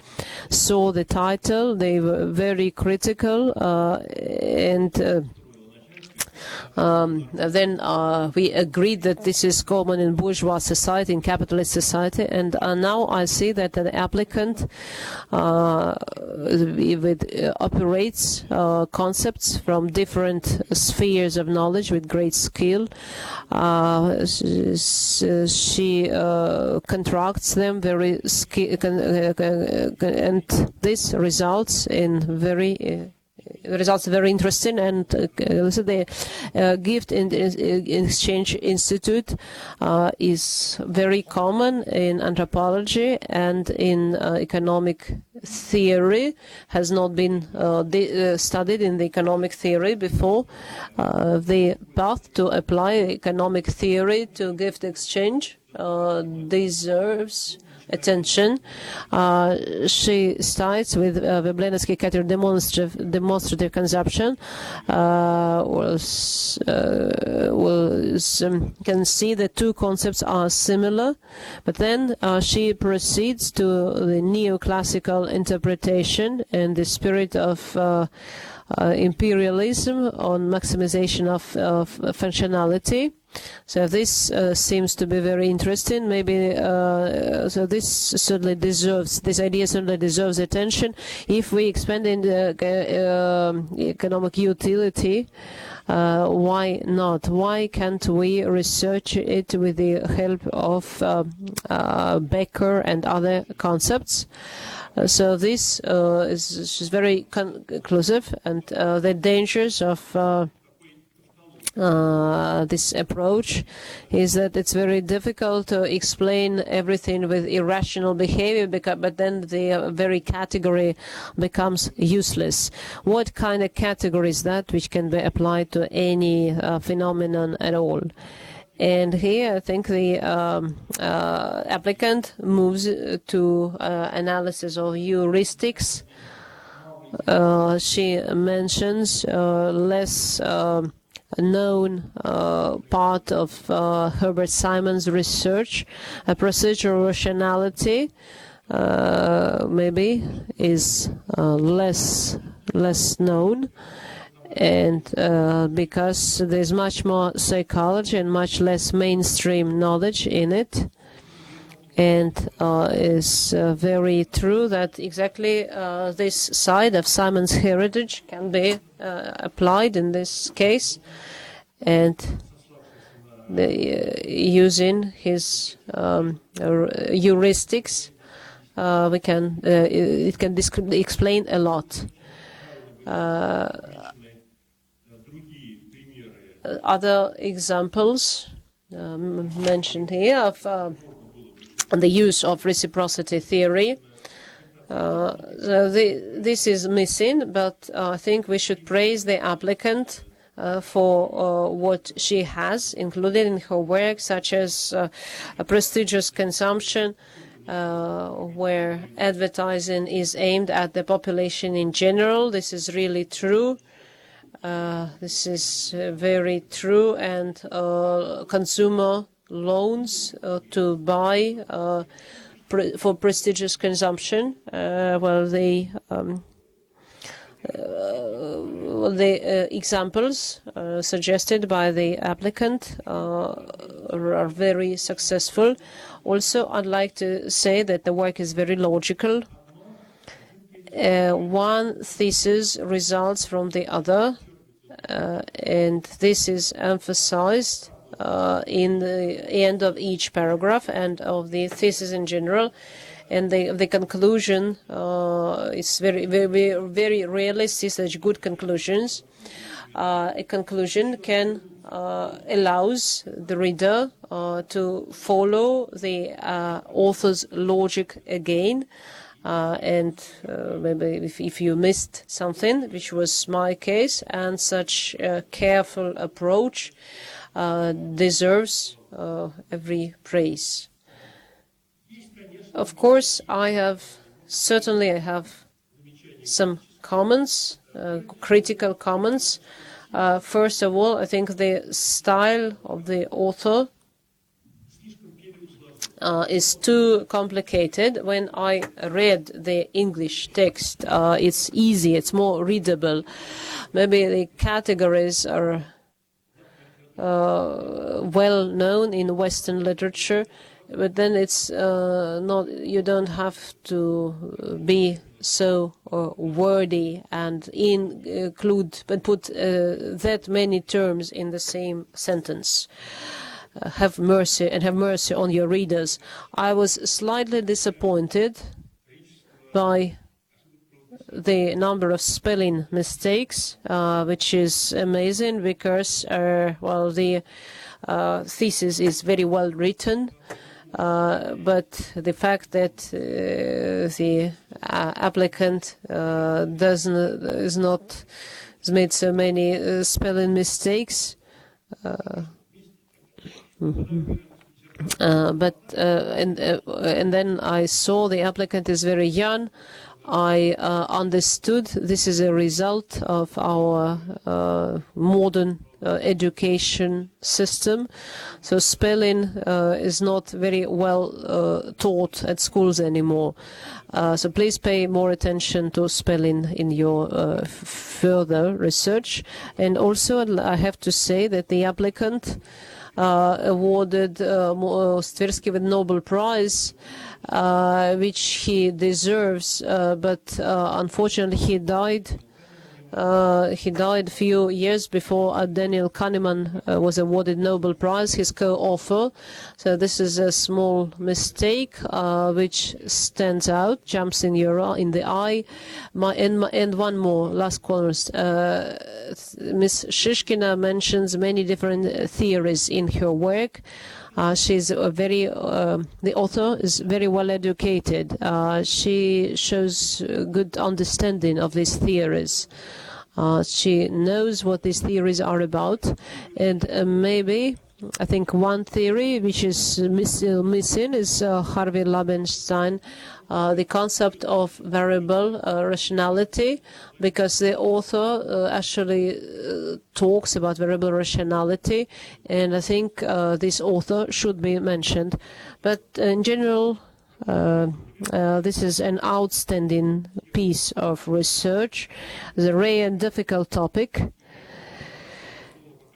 A: saw the title, they were very critical, and then we agreed that this is common in bourgeois society, in capitalist society, and now I see that the applicant operates concepts from different spheres of knowledge with great skill. She contracts them very and this results in very interesting. And the gift-exchange institute is very common in anthropology and in economic theory, has not been studied in the economic theory before. The path to apply economic theory to gift exchange deserves attention. She starts with Veblenetsky category demonstrative consumption. Can see the two concepts are similar, but then she proceeds to the neoclassical interpretation and the spirit of imperialism on maximization of functionality. So this seems to be very interesting. Maybe so this idea certainly deserves attention. If we expand in the economic utility, why not? Why can't we research it with the help of Becker and other concepts? So this is very conclusive, and the dangers of this approach is that it's very difficult to explain everything with irrational behavior, but then the very category becomes useless. What kind of category is that which can be applied to any phenomenon at all? And here I think the applicant moves to analysis of heuristics. She mentions less known part of Herbert Simon's research. Procedural rationality maybe is less known, and because there's much more psychology and much less mainstream knowledge in it. And it's very true that exactly this side of Simon's heritage can be applied in this case, and using his heuristics, we can it can explain a lot. Other examples mentioned here of the use of reciprocity theory. This is missing, but I think we should praise the applicant for what she has included in her work, such as a prestigious consumption, where advertising is aimed at the population in general. This is really true. This is very true, and consumer loans to buy for prestigious consumption. The examples suggested by the applicant are very successful. Also, I'd like to say that the work is very logical. One thesis results from the other, and this is emphasized in the end of each paragraph and of the thesis in general. And the conclusion is very realistic, such good conclusions. A conclusion can allows the reader to follow the author's logic again. And maybe if you missed something, which was my case, and such a careful approach deserves every praise. Of course, I have some comments, critical comments. First of all, I think the style of the author is too complicated. When I read the English text, it's easy, it's more readable. Maybe the categories are well known in Western literature, but then it's not. You don't have to be so wordy and include but put that many terms in the same sentence. Have mercy on your readers. I was slightly disappointed by the number of spelling mistakes, which is amazing because the thesis is very well written. But the fact that the applicant has made so many spelling mistakes, and then I saw the applicant is very young. I understood this is a result of our modern education system. So spelling is not very well taught at schools anymore. So please pay more attention to spelling in your further research. And also I have to say that the applicant awarded Tversky with Nobel Prize, which he deserves, but unfortunately he died. He died a few years before Daniel Kahneman was awarded Nobel Prize, his co-author. So this is a small mistake which stands out, jumps in the eye. And one more, last comment. Ms. Shishkina mentions many different theories in her work. The author is very well educated. She shows good understanding of these theories. She knows what these theories are about, and maybe I think one theory which is missing is Harvey Labenstein, the concept of variable rationality, because the author actually talks about variable rationality, and I think this author should be mentioned. But in general, this is an outstanding piece of research. It's a rare and difficult topic.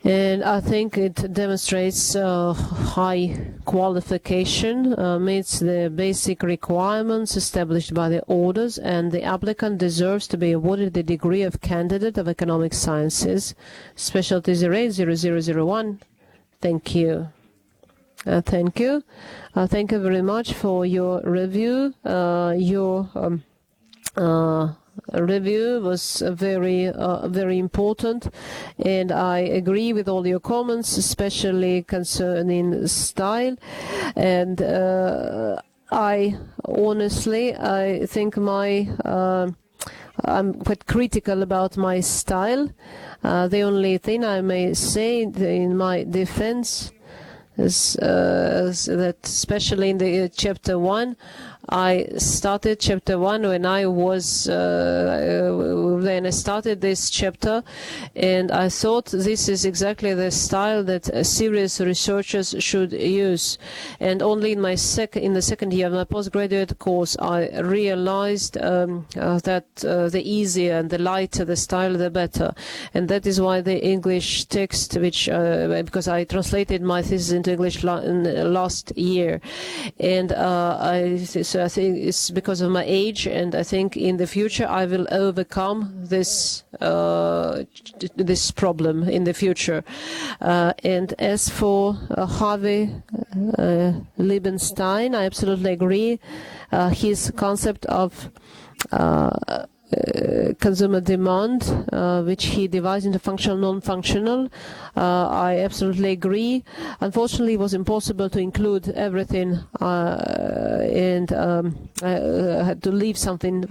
A: And I think it demonstrates high qualification, meets the basic requirements established by the orders, and the applicant deserves to be awarded the degree of candidate of economic sciences. Specialty 0001. Thank you. Thank you. Thank you very much for your review. Your review was very important, and I agree with all your comments, especially concerning style. And I think I'm quite critical about my style. The only thing I may say in my defense is that especially in the chapter 1, I started chapter 1 when I was then I started this chapter, and I thought this is exactly the style that serious researchers should use. And only in the second year of my postgraduate course I realized that the easier and the lighter the style, the better. And that is why the English text, which because I translated my thesis into English last year, and so I think it's because of my age, and I think in the future I will overcome this this problem in the future. And as for Harvey Liebenstein, I absolutely agree. His concept of consumer demand, which he divides into functional, non-functional. I absolutely agree. Unfortunately, it was impossible to include everything, and I had to leave something.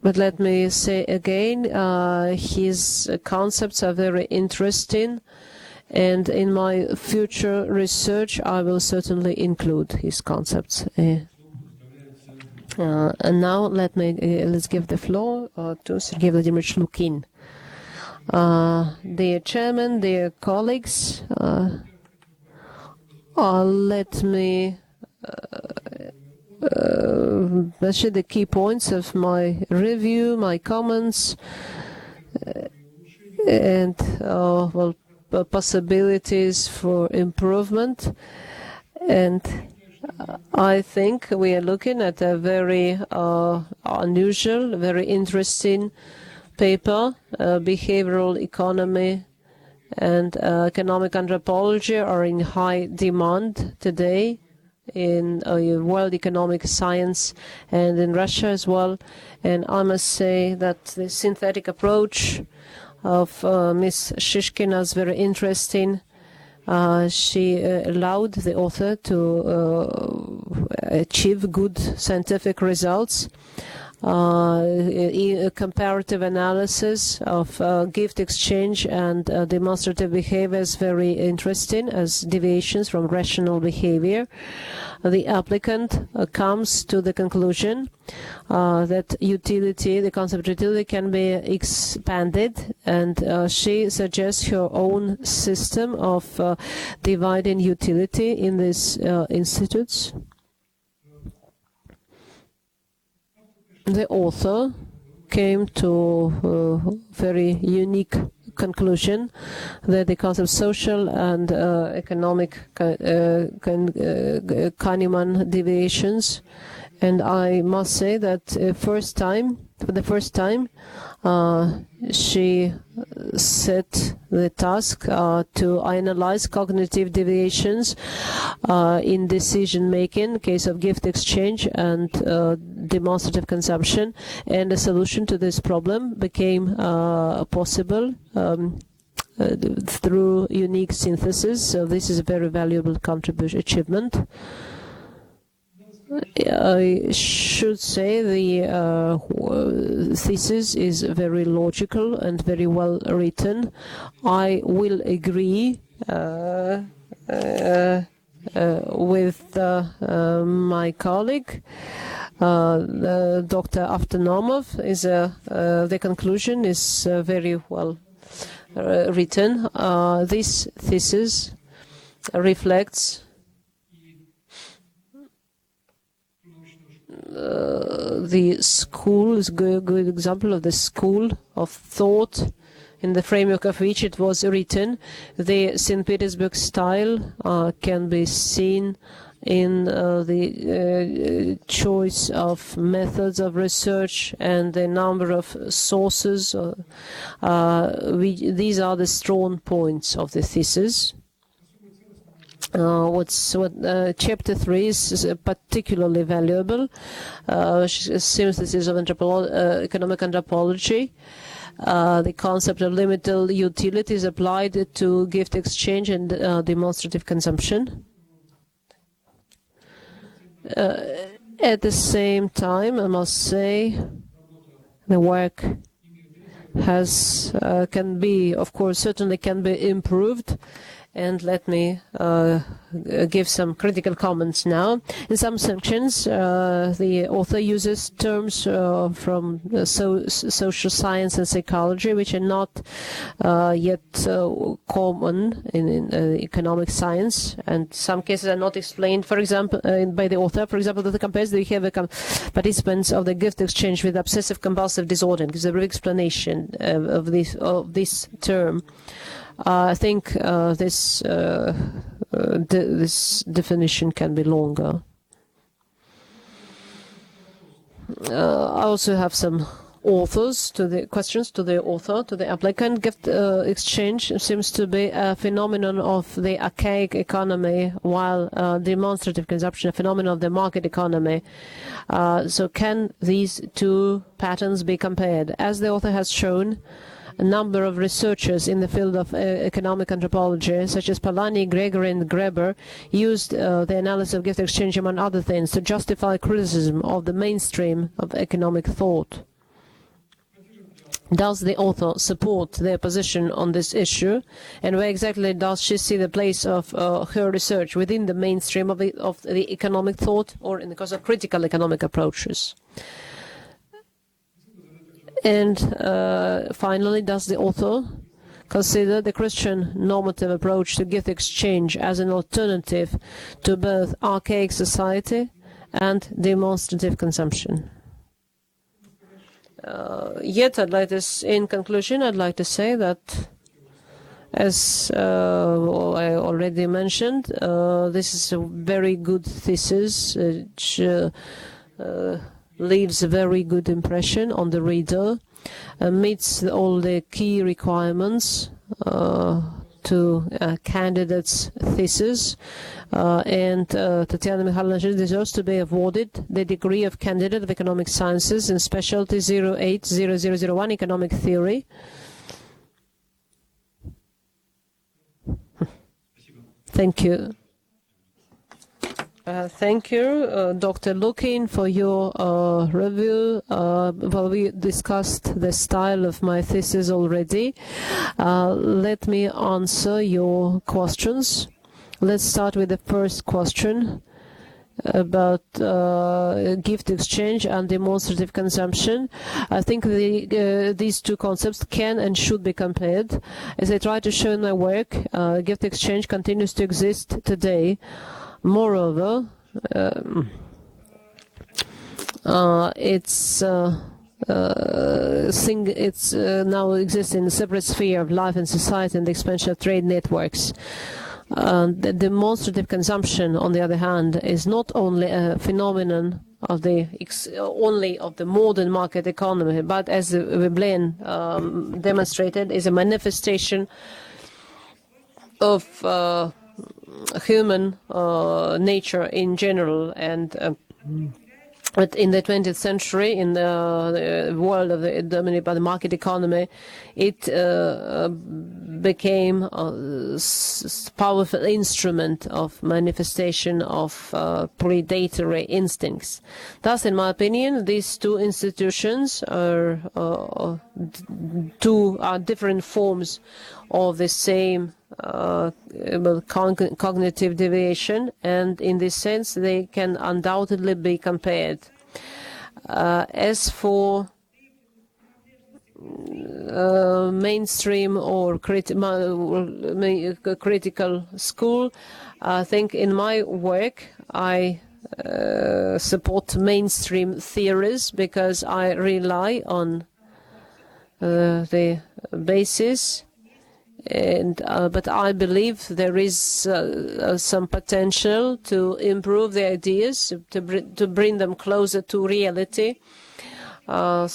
A: But let me say again, his concepts are very interesting. And in my future research, I will certainly include his concepts. And now let's give the floor to Sergei Vladimirovich Lukin. Dear Chairman, dear colleagues, let me mention the key points of my review, my comments, and possibilities for improvement. And I think we are looking at a very unusual, very interesting paper. Behavioral economy and economic anthropology are in high demand today in world economic science and in Russia as well. And I must say that the synthetic approach of Ms. Shishkina is very interesting. She allowed the author to achieve good scientific results. Comparative analysis of gift exchange and demonstrative behavior is very interesting as deviations from rational behavior. The applicant comes to the conclusion that utility, the concept of utility, can be expanded, and she suggests her own system of dividing utility in these institutes. The author came to a very unique conclusion that the concept of social and economic Kahneman deviations, and I must say that for the first time, she set the task to analyze cognitive deviations in decision making, case of gift exchange and demonstrative consumption, and a solution to this problem became possible through unique synthesis. So this is a very valuable achievement. I should say the thesis is very logical and very well written. I will agree with my colleague, Dr. Avtonomov. The conclusion is very well written. This thesis reflects the school is a good example of the school of thought in the framework of which it was written. The St. Petersburg style can be seen in the choice of methods of research and the number of sources. These are the strong points of the thesis. Chapter 3 is particularly valuable. Synthesis of economic anthropology. The concept of limited utility is applied to gift exchange and demonstrative consumption. At the same time, I must say, the work has can be, of course, certainly can be improved. And let me give some critical comments now. In some sections, the author uses terms from social science and psychology, which are not yet common in economic science, and some cases are not explained, for example, by the author. For example, that compares the behavior participants of the gift exchange with obsessive-compulsive disorder, and gives a brief explanation of this term. I think this definition can be longer. I also have some questions to the author, to the applicant. Gift exchange seems to be a phenomenon of the archaic economy, while demonstrative consumption a phenomenon of the market economy. So can these two patterns be compared? As the author has shown, a number of researchers in the field of economic anthropology, such as Polanyi, Gregory, and Greber, used the analysis of gift exchange, among other things, to justify criticism of the mainstream of economic thought. Does the author support their position on this issue, and where exactly does she see the place of her research within the mainstream of the economic thought, or in the case of critical economic approaches? And finally, does the author consider the Christian normative approach to gift exchange as an alternative to both archaic society and demonstrative consumption? In conclusion, I'd like to say that, as I already mentioned, this is a very good thesis, which leaves a very good impression on the reader, meets all the key requirements to a candidate's thesis, and Tatiana Mikhailovna deserves to be awarded the degree of candidate of economic sciences in specialty 080001 economic theory. Thank you. Thank you, Dr. Lukin, for your review. Well, we discussed the style of my thesis already. Let me answer your questions. Let's start with the first question about gift exchange and demonstrative consumption. I think these two concepts can and should be compared. As I try to show in my work, gift exchange continues to exist today. Moreover, it's now exists in a separate sphere of life and society, and the expansion of trade networks. The demonstrative consumption, on the other hand, is not only a phenomenon of the modern market economy, but, as Veblen demonstrated, is a manifestation of human nature in general. And but in the 20th century, in the world dominated by the market economy, it became a powerful instrument of manifestation of predatory instincts. Thus, in my opinion, these two institutions are different forms of the same cognitive deviation, and in this sense they can undoubtedly be compared. As for mainstream or critical school, I think in my work I support mainstream theories because I rely on the basis. But I believe there is some potential to improve the ideas, to bring them closer to reality. And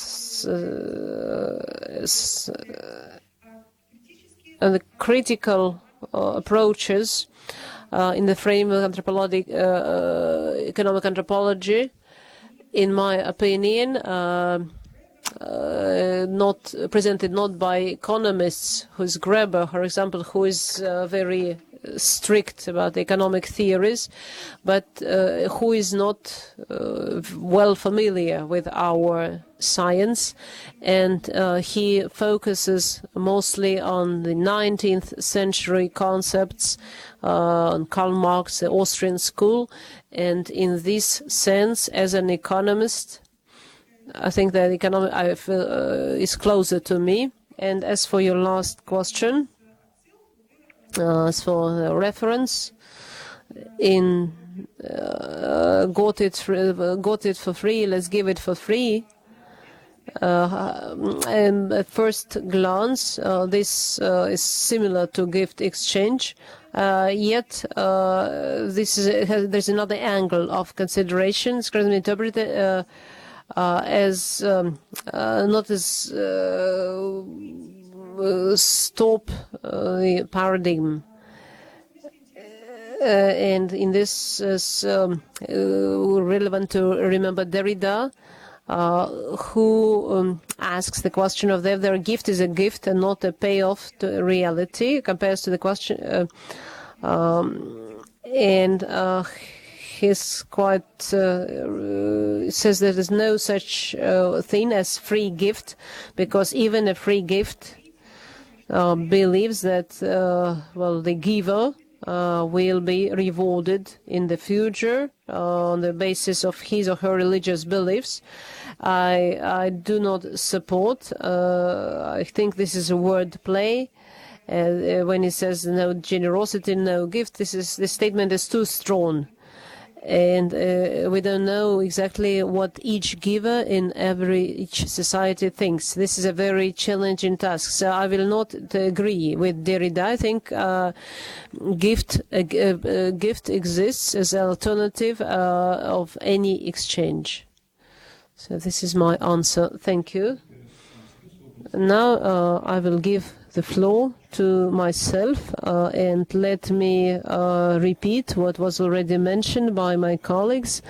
A: the critical approaches in the frame of economic anthropology, in my opinion, not presented not by economists, who's Greber, for example, who is very strict about economic theories, but who is not well familiar with our science, and he focuses mostly on the 19th century concepts, on Karl Marx, the Austrian school, and in this sense, as an economist, I think that economic is closer to me. And as for your last question, as for the reference, in got it for free, let's give it for free. And at first glance, this is similar to gift exchange. Yet there's another angle of consideration. It's currently interpreted as not as stop the paradigm. And in this is relevant to remember Derrida, who asks the question of whether a gift is a gift and not a payoff to reality, compares to the question, and he's quite says there is no such thing as free gift, because even a free gift believes that the giver will be rewarded in the future on the basis of his or her religious beliefs. I do not support. I think this is a word play. When he says no generosity, no gift, this statement is too strong. And we don't know exactly what each giver in each society thinks. This is a very challenging task. So I will not agree with Derrida. I think gift exists as an alternative of any exchange. So this is my answer. Thank you. Now I will give the floor to myself, and let me repeat what was already mentioned by my colleagues.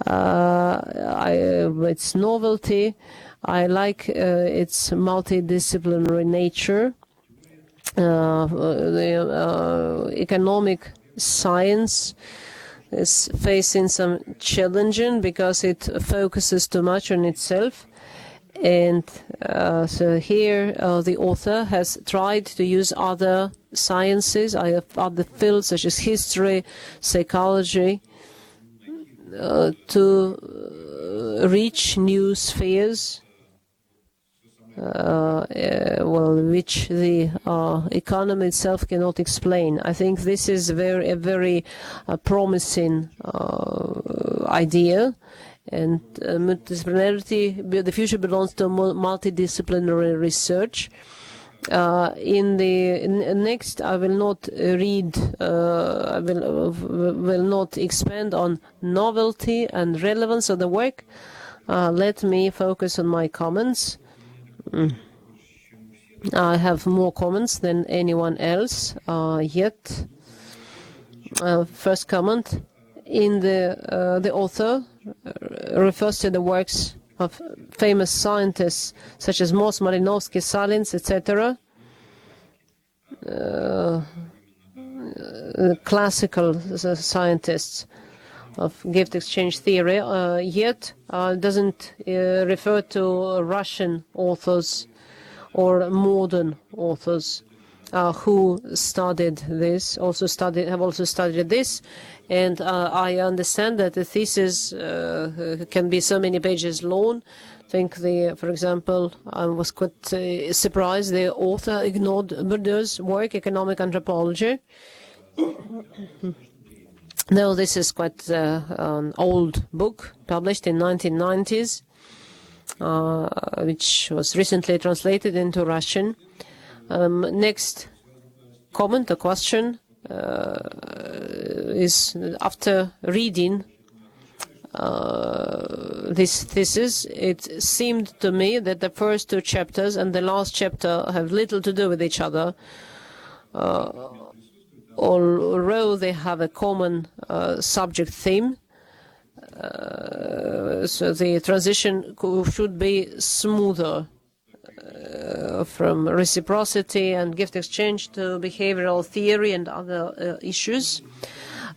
A: Its novelty, I like its multidisciplinary nature. The economic science is facing some challenging because it focuses too much on itself. And so here the author has tried to use other sciences, other fields such as history, psychology, to reach new spheres, which the economy itself cannot explain. I think this is a very promising idea. And multidisciplinarity, the future belongs to multidisciplinary research. In the next, I will not read, I will not expand on novelty and relevance of the work. Let me focus on my comments. I have more comments than anyone else yet. First comment. In the author refers to the works of famous scientists such as Moss, Malinowski, Salins, etc. Classical scientists of gift exchange theory, yet doesn't refer to Russian authors or modern authors who studied this, have also studied this. And I understand that the thesis can be so many pages long. I think for example, I was quite surprised the author ignored Bourdieu's work, Economic Anthropology. No, this is quite an old book, published in 1990s, which was recently translated into Russian. Next comment, a question. Is after reading this thesis, it seemed to me that the first two chapters and the last chapter have little to do with each other, although they have a common subject theme. So the transition should be smoother from reciprocity and gift exchange to behavioral theory and other issues.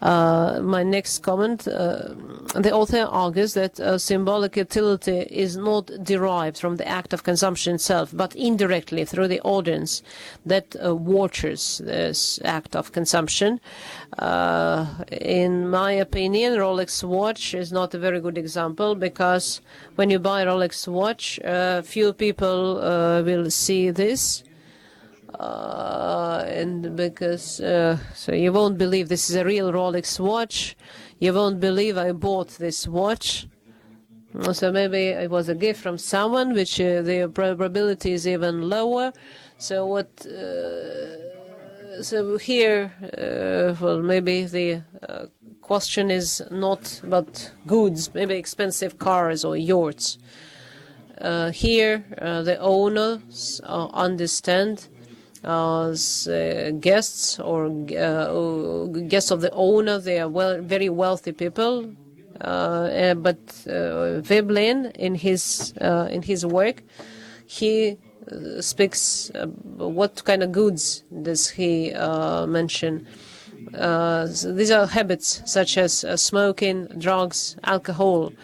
A: My next comment, the author argues that symbolic utility is not derived from the act of consumption itself, but indirectly through the audience that watches this act of consumption. In my opinion, Rolex watch is not a very good example, because when you buy a Rolex watch, few people will see this. And because so you won't believe this is a real Rolex watch. You won't believe I bought this watch. So maybe it was a gift from someone, which the probability is even lower. So what? So here, well, maybe the question is not about goods, maybe expensive cars or yachts. Here, the owners understand. As guests or guests of the owner, they are very wealthy people. But Veblen, in his work, he speaks. What kind of goods does he mention? So these are habits such as smoking, drugs, alcohol.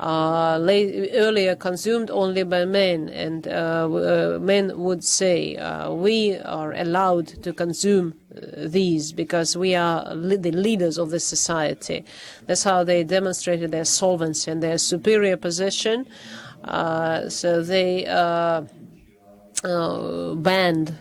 A: Earlier consumed only by men, and men would say we are allowed to consume these because we are the leaders of the society. That's how they demonstrated their solvency and their superior position. So they banned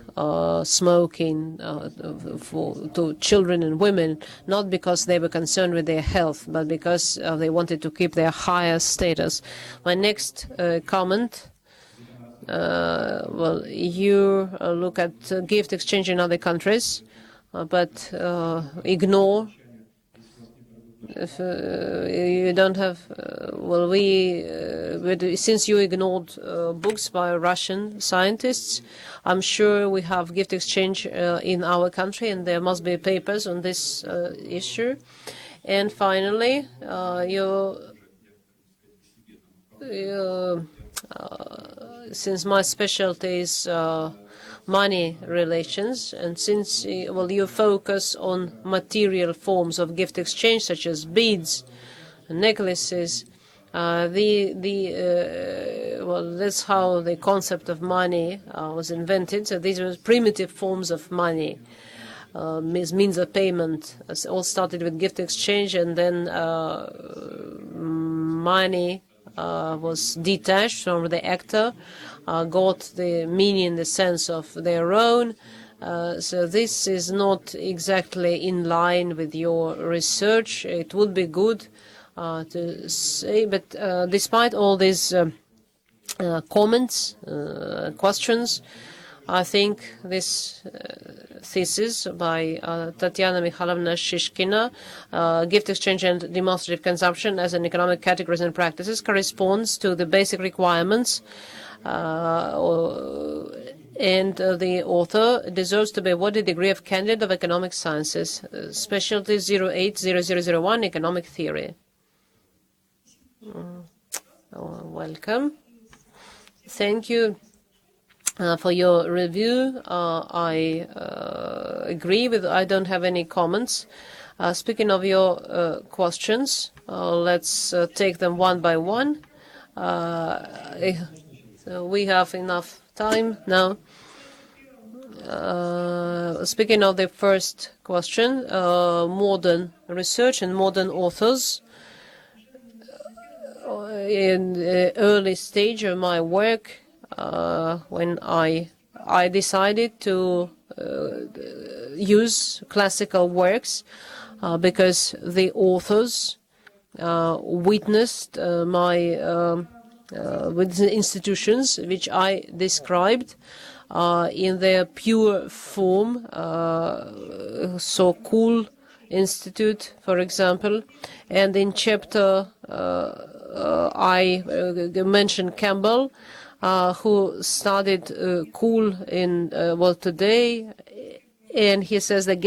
A: smoking to children and women, not because they were concerned with their health, but because they wanted to keep their higher status. My next comment, well, you look at gift exchange in other countries, but ignore. If you don't have, well, since you ignored books by Russian scientists, I'm sure we have gift exchange in our country, and there must be papers on this issue. And finally, since my specialty is money relations, and since well, you focus on material forms of gift exchange such as beads, necklaces, well, that's how the concept of money was invented. So these were primitive forms of money, means of payment. It all started with gift exchange, and then money was detached from the actor, got the meaning, the sense of their own. So this is not exactly in line with your research. It would be good to say, but despite all these comments, questions, I think this thesis by Tatiana Shishkina, gift exchange and demonstrative consumption as an economic categories and practices, corresponds to the basic requirements, and the author deserves to be awarded the degree of candidate of economic sciences, specialty 080001, economic theory. Welcome. Thank you for your review. I agree with. I don't have any comments. Speaking of your questions, let's take them one by one. So we have enough time now. Speaking of the first question, modern research and modern authors. In the early stage of my work, when I decided to use classical works because the authors witnessed my with the institutions which I described in their pure form, so Cool Institute, for example, and in chapter I mentioned Campbell, who studied Cool in today, and he says that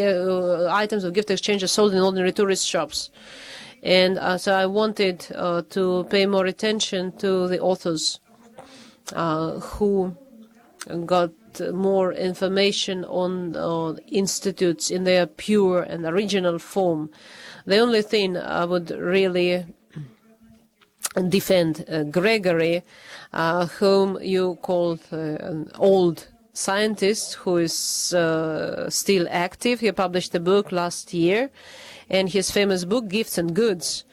A: items of gift exchange are sold in ordinary tourist shops. And so I wanted to pay more attention to the authors who got more information on institutes in their pure and original form. The only thing I would really defend Gregory, whom you called an old scientist who is still active. He published a book last year, and his famous book, Gifts and Goods,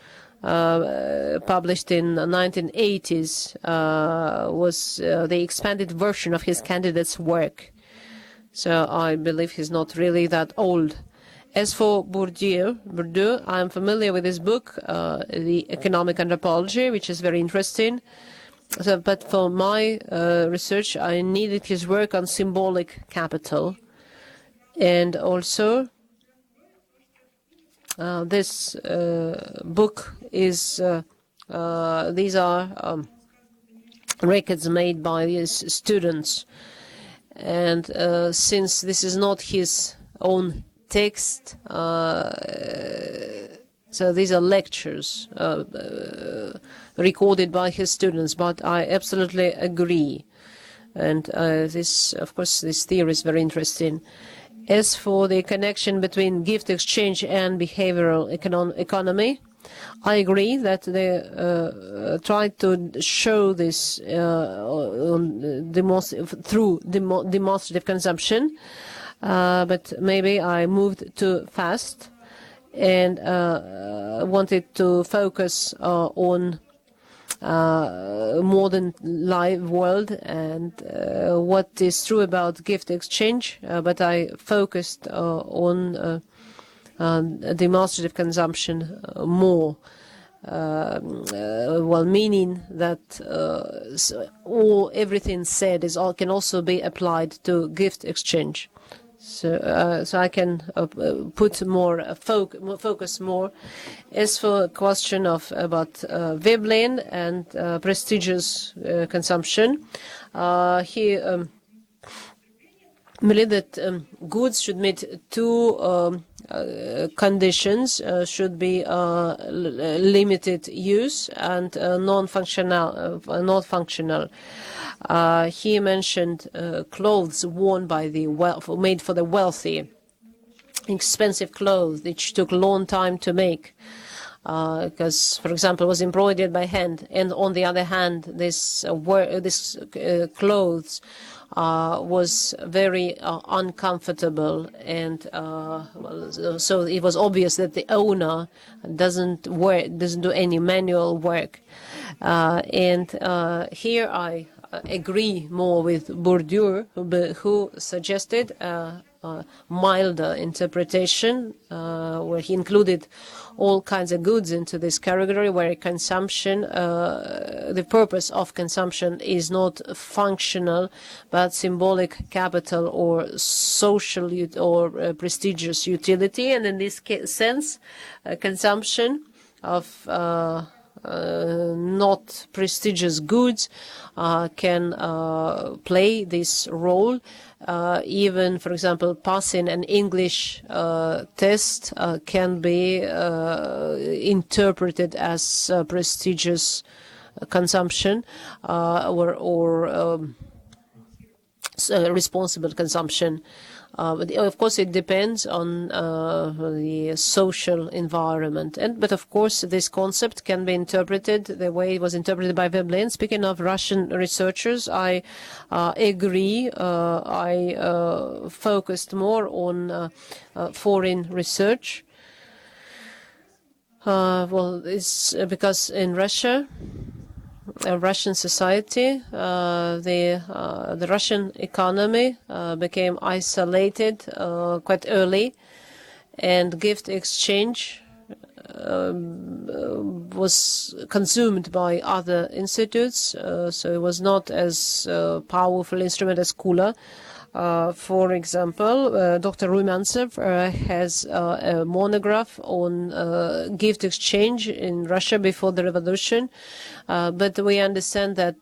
A: published in the 1980s, was the expanded version of his candidate's work. So I believe he's not really that old. As for Bourdieu, I'm familiar with his book, The Economic Anthropology, which is very interesting. So, but for my research, I needed his work on symbolic capital. And also, this book is, these are records made by his students. And since this is not his own text, so these are lectures recorded by his students, but I absolutely agree. And this, of course, this theory is very interesting. As for the connection between gift exchange and behavioral economy, I agree that they tried to show this through demonstrative consumption, but maybe I moved too fast and wanted to focus on modern live world and what is true about gift exchange, but I focused on demonstrative consumption more, well, meaning that everything said can also be applied to gift exchange. So, so I can put more focus more. As for the question about Veblen and prestigious consumption, he believed that goods should meet two conditions: should be limited use and not functional. He mentioned clothes worn by the made for the wealthy, expensive clothes which took a long time to make, because, for example, it was embroidered by hand. And on the other hand, this clothes was very uncomfortable, and so it was obvious that the owner doesn't do any manual work. And here I agree more with Bourdieu, who suggested a milder interpretation, where he included all kinds of goods into this category, where consumption, the purpose of consumption is not functional, but symbolic capital or social or prestigious utility. And in this sense, consumption of not prestigious goods can play this role. Even, for example, passing an English test can be interpreted as prestigious consumption or responsible consumption. But of course, it depends on the social environment. But of course, this concept can be interpreted the way it was interpreted by Veblen. Speaking of Russian researchers, I agree. I focused more on foreign research. Well, it's because in Russia, Russian society, the Russian economy became isolated quite early, and gift exchange was consumed by other institutes, so it was not as powerful instrument as Kula. For example, Dr. Rumyantsev has a monograph on gift exchange in Russia before the revolution, but we understand that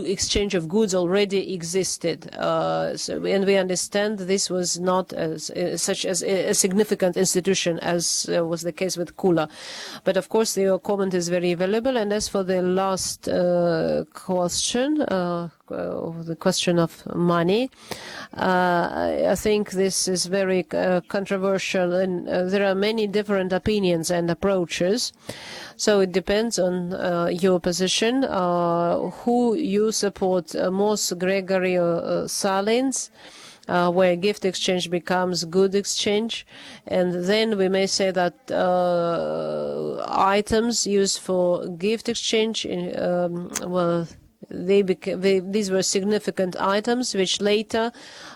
A: exchange of goods already existed, and we understand this was not as such as a significant institution as was the case with Kula. But of course, your comment is very valuable. And as for the last question, the question of money. I think this is very controversial, and there are many different opinions and approaches. So it depends on your position, who you support, Moss, Gregory, or Salins, where gift exchange becomes good exchange. And then we may say that items used for gift exchange, these were significant items which later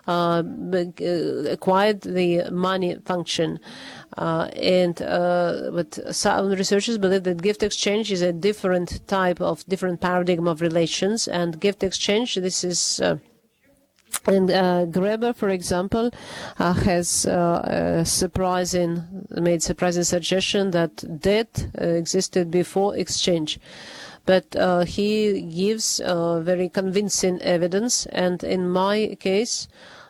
A: acquired the money function. But some researchers believe that gift exchange is a different paradigm of relations, and gift exchange, this is and Greber, for example, has made surprising suggestion that debt existed before exchange. But he gives very convincing evidence, and in my case,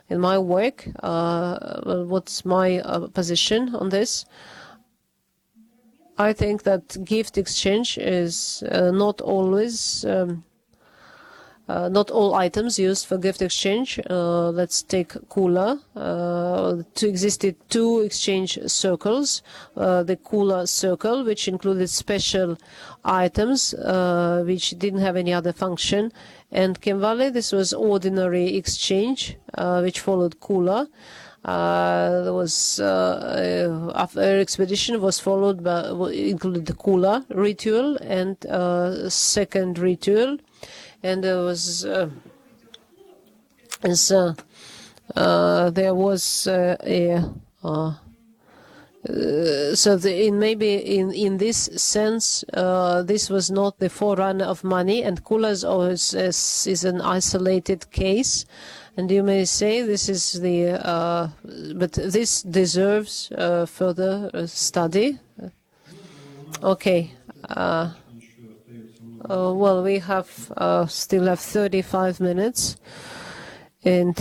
A: in my work, what's my position on this? I think that gift exchange is not always not all items used for gift exchange. Let's take Kula. Existed two exchange circles. The Kula circle, which included special items which didn't have any other function. And Kimvali, this was ordinary exchange, which followed Kula. There was after expedition was followed by included the Kula ritual and second ritual. And there was there was maybe in this sense this was not the forerunner of money, and Kula is an isolated case, and you may say this is the but this deserves further study. Okay. Well, we still have 35 minutes, and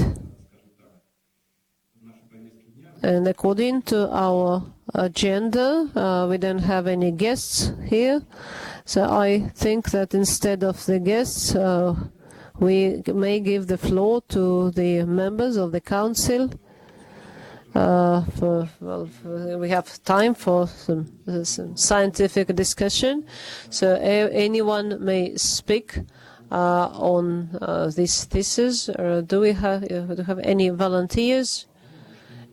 A: according to our agenda, we don't have any guests here. So I think that instead of the guests, we may give the floor to the members of the council. We have time for some scientific discussion, so anyone may speak on this thesis. Do we have any volunteers?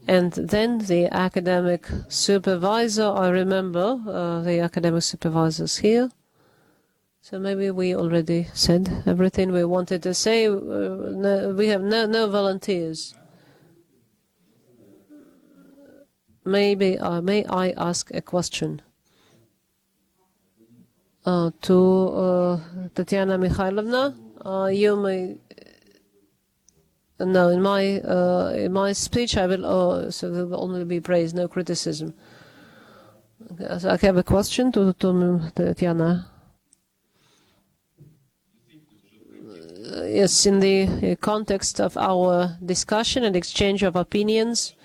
A: And then the academic supervisor. I remember the academic supervisors here. So maybe we already said everything we wanted to say. We have no volunteers. May I ask a question to Tatiana Mikhailovna? You may. No, in my speech I will so there will only be praise, no criticism. So I have a question to Tatiana. Yes, in the context of our discussion and exchange of opinions.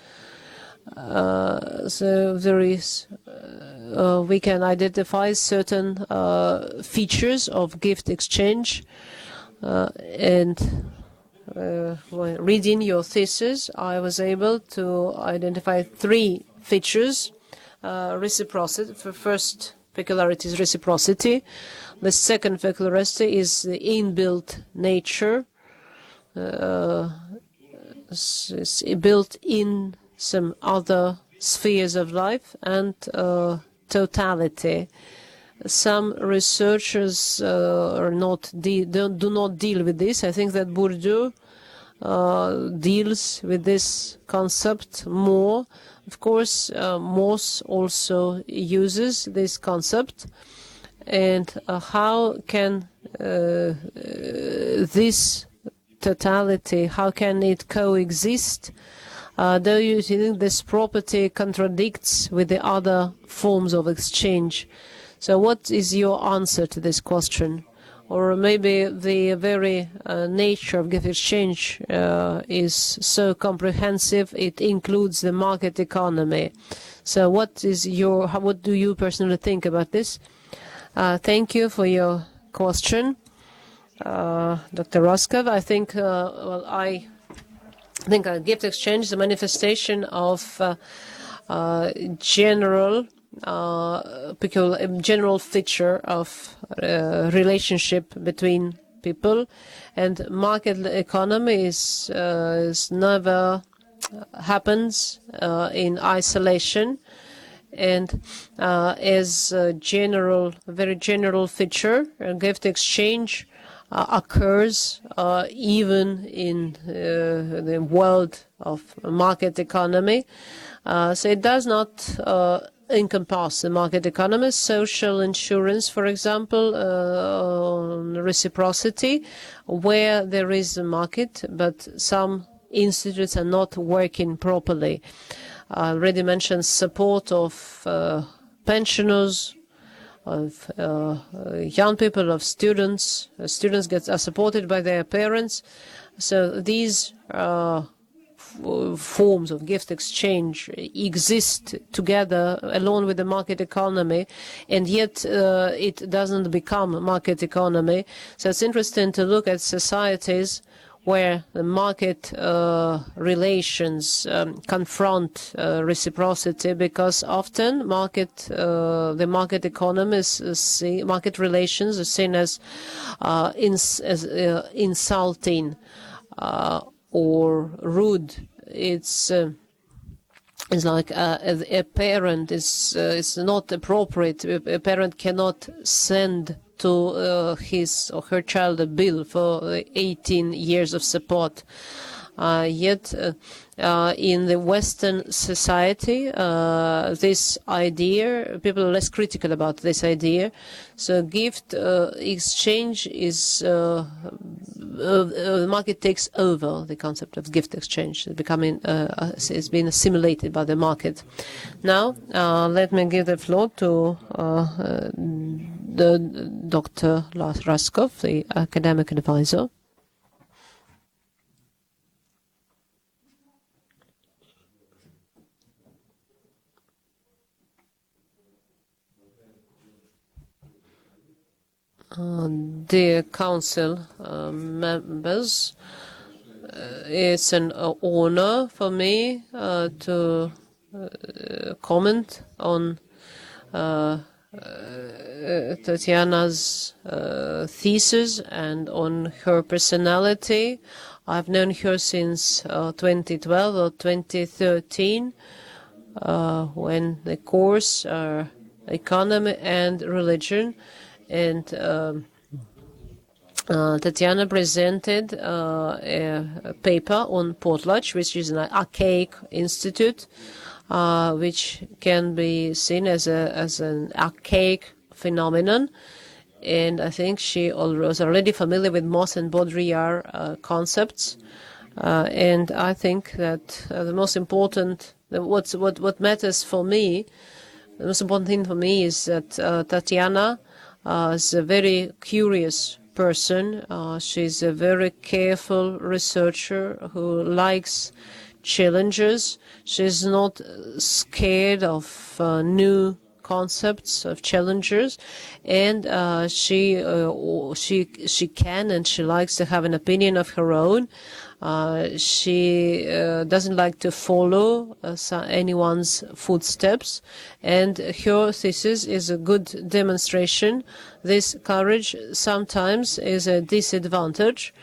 A: So there is, we can identify certain features of gift exchange, and when reading your thesis, I was able to identify three features. Reciprocity. The first peculiarity is reciprocity. The second peculiarity is the inbuilt nature. It's built in some other spheres of life, and totality. Some researchers do not deal with this. I think that Bourdieu deals with this concept more. Of course, Moss also uses this concept. And how can this totality, how can it coexist? Do you think this property contradicts with the other forms of exchange? So what is your answer to this question? Or maybe the very nature of gift exchange is so comprehensive, it includes the market economy. So what do you personally think about this? Thank you for your question. Dr. Roskov. I think, I think a gift exchange is a manifestation of general feature of relationship between people, and market economy is never happens in isolation, and as a very general feature, a gift exchange occurs even in the world of market economy. So it does not encompass the market economy. Social insurance, for example, reciprocity, where there is a market, but some institutes are not working properly. I already mentioned support of pensioners, of young people, of students. Students are supported by their parents. So these forms of gift exchange exist together along with the market economy, and yet it doesn't become market economy. So it's interesting to look at societies where the market relations confront reciprocity, because often the market economy market relations are seen as insulting or rude. It's like a parent is not appropriate. A parent cannot send to his or her child a bill for 18 years of support. Yet in the Western society, this idea, people are less critical about this idea. So gift exchange is, the market takes over the concept of gift exchange. It's been assimilated by the market. Now, let me give the floor to Dr. Raskov, the academic advisor. Dear Council members, it's an honor for me to comment on Tatiana's thesis and on her personality. I've known her since 2012 or 2013 when the course Economy and Religion, and Tatiana presented a paper on potlatch, which is an archaic institute, which can be seen as an archaic phenomenon. And I think she was already familiar with Moss and Baudrillard concepts. And I think that the most important, what matters for me, the most important thing for me is that Tatiana is a very curious person. She's a very careful researcher who likes challenges. She's not scared of new concepts, of challenges, and she can and she likes to have an opinion of her own. She doesn't like to follow anyone's footsteps, and her thesis is a good demonstration. This courage sometimes is a disadvantage,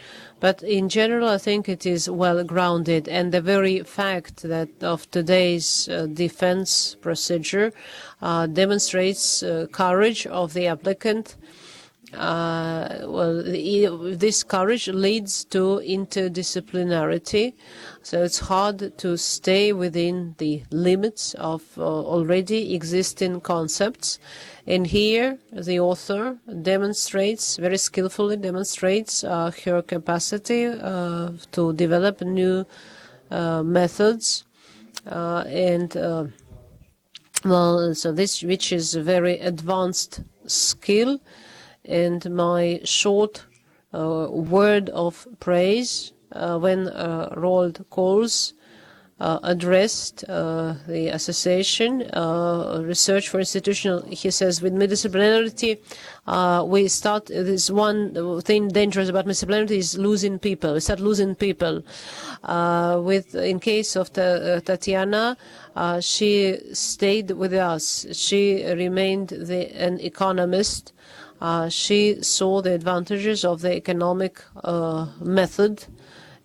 A: but in general I think it is well grounded, and the very fact that of today's defense procedure demonstrates courage of the applicant. This courage leads to interdisciplinarity, so it's hard to stay within the limits of already existing concepts. And here the author demonstrates, very skillfully demonstrates her capacity to develop new methods so this, which is a very advanced skill. And my short word of praise when Roald calls addressed the association, research for institutional, he says, with disciplinarity, we start, this one thing dangerous about disciplinarity is losing people. We start losing people. In case of Tatiana, she stayed with us. She remained an economist. She saw the advantages of the economic method,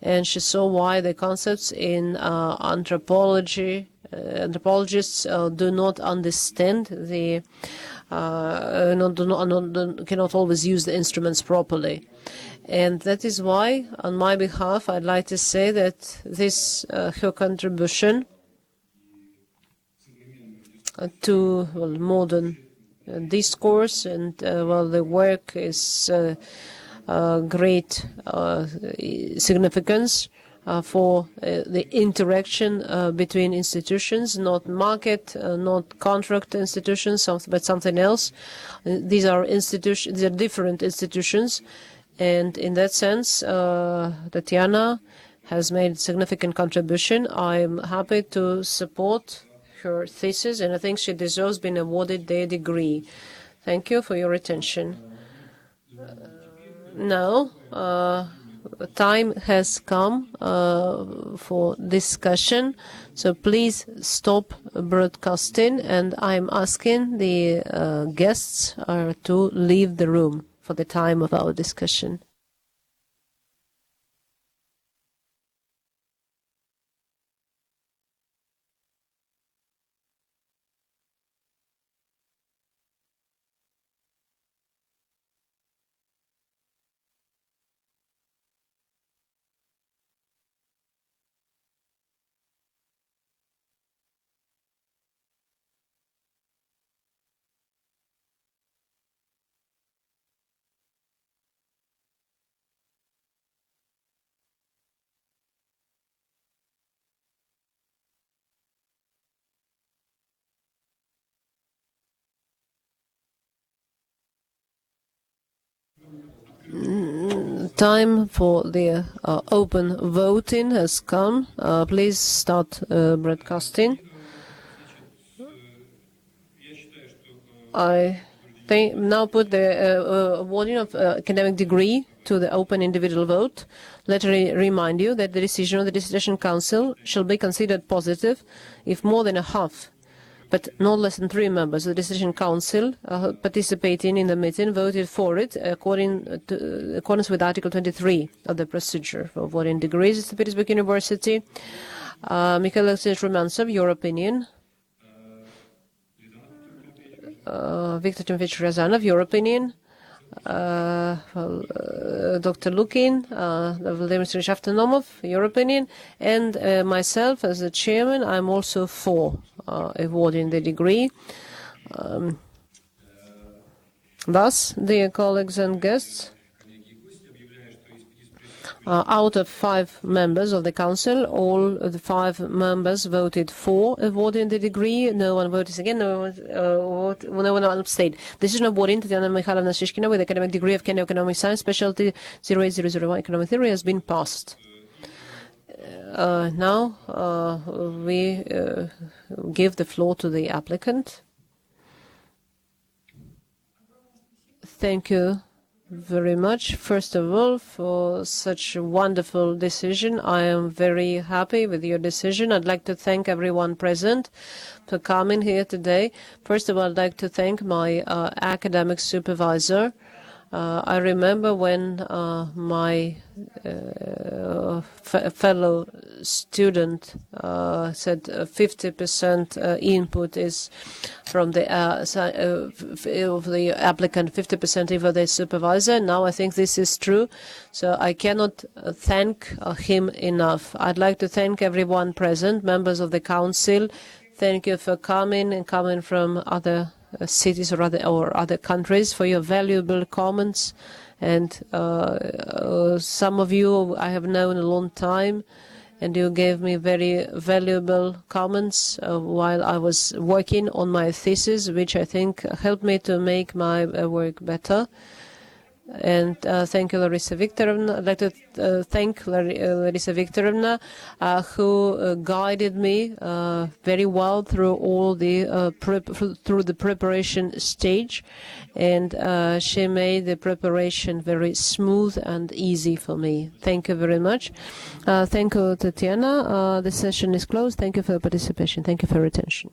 A: and she saw why the concepts in anthropologists do not understand the cannot always use the instruments properly. And that is why, on my behalf, I'd like to say that this her contribution to modern discourse and the work is great significance for the interaction between institutions, not market, not contract institutions, but something else. These are institutions; these are different institutions, and in that sense, Tatiana has made significant contribution. I'm happy to support her thesis, and I think she deserves being awarded the degree. Thank you for your attention. Now, time has come for discussion, so please stop broadcasting, and I'm asking the guests to leave the room for the time of our discussion. Time for the open voting has come. Please start broadcasting. I now put the awarding of academic degree to the open individual vote. Let me remind you that the decision of the Dissertation Council shall be considered positive if more than a half, but not less than 3 members of the Dissertation Council participating in the meeting voted for it accordance with Article 23 of the procedure for awarding degrees at the Petersburg University. Mikhail Alexeyevich Rumyantsov, your opinion. Viktor Timofeyevich Ryazanov, your opinion. Dr. Lukin, Vladimir Sergeyevich Avtonomov, your opinion, and myself as the chairman, I'm also for awarding the degree. Thus, dear colleagues and guests, out of 5 members of the council, all of the 5 members voted for awarding the degree. No one voted again. No one abstained. Decision awarding Tatiana Mikhailovna Shishkina with academic degree of economic science, specialty 08001 economic theory has been passed. Now we give the floor to the applicant. Thank you very much, first of all, for such a wonderful decision. I am very happy with your decision. I'd like to thank everyone present for coming here today. First of all, I'd like to thank my academic supervisor. I remember when my fellow student said 50% input is from the of the applicant, 50% of the supervisor. Now I think this is true, so I cannot thank him enough. I'd like to thank everyone present, members of the council. Thank you for coming and coming from other cities or other countries, for your valuable comments. And some of you I have known a long time, and you gave me very valuable comments while I was working on my thesis, which I think helped me to make my work better. And thank you, Larissa Viktorovna. I'd like to thank Larissa Viktorovna, who guided me very well through all the through the preparation stage, and she made the preparation very smooth and easy for me. Thank you very much. Thank you, Tatiana. The session is closed. Thank you for your participation. Thank you for your attention.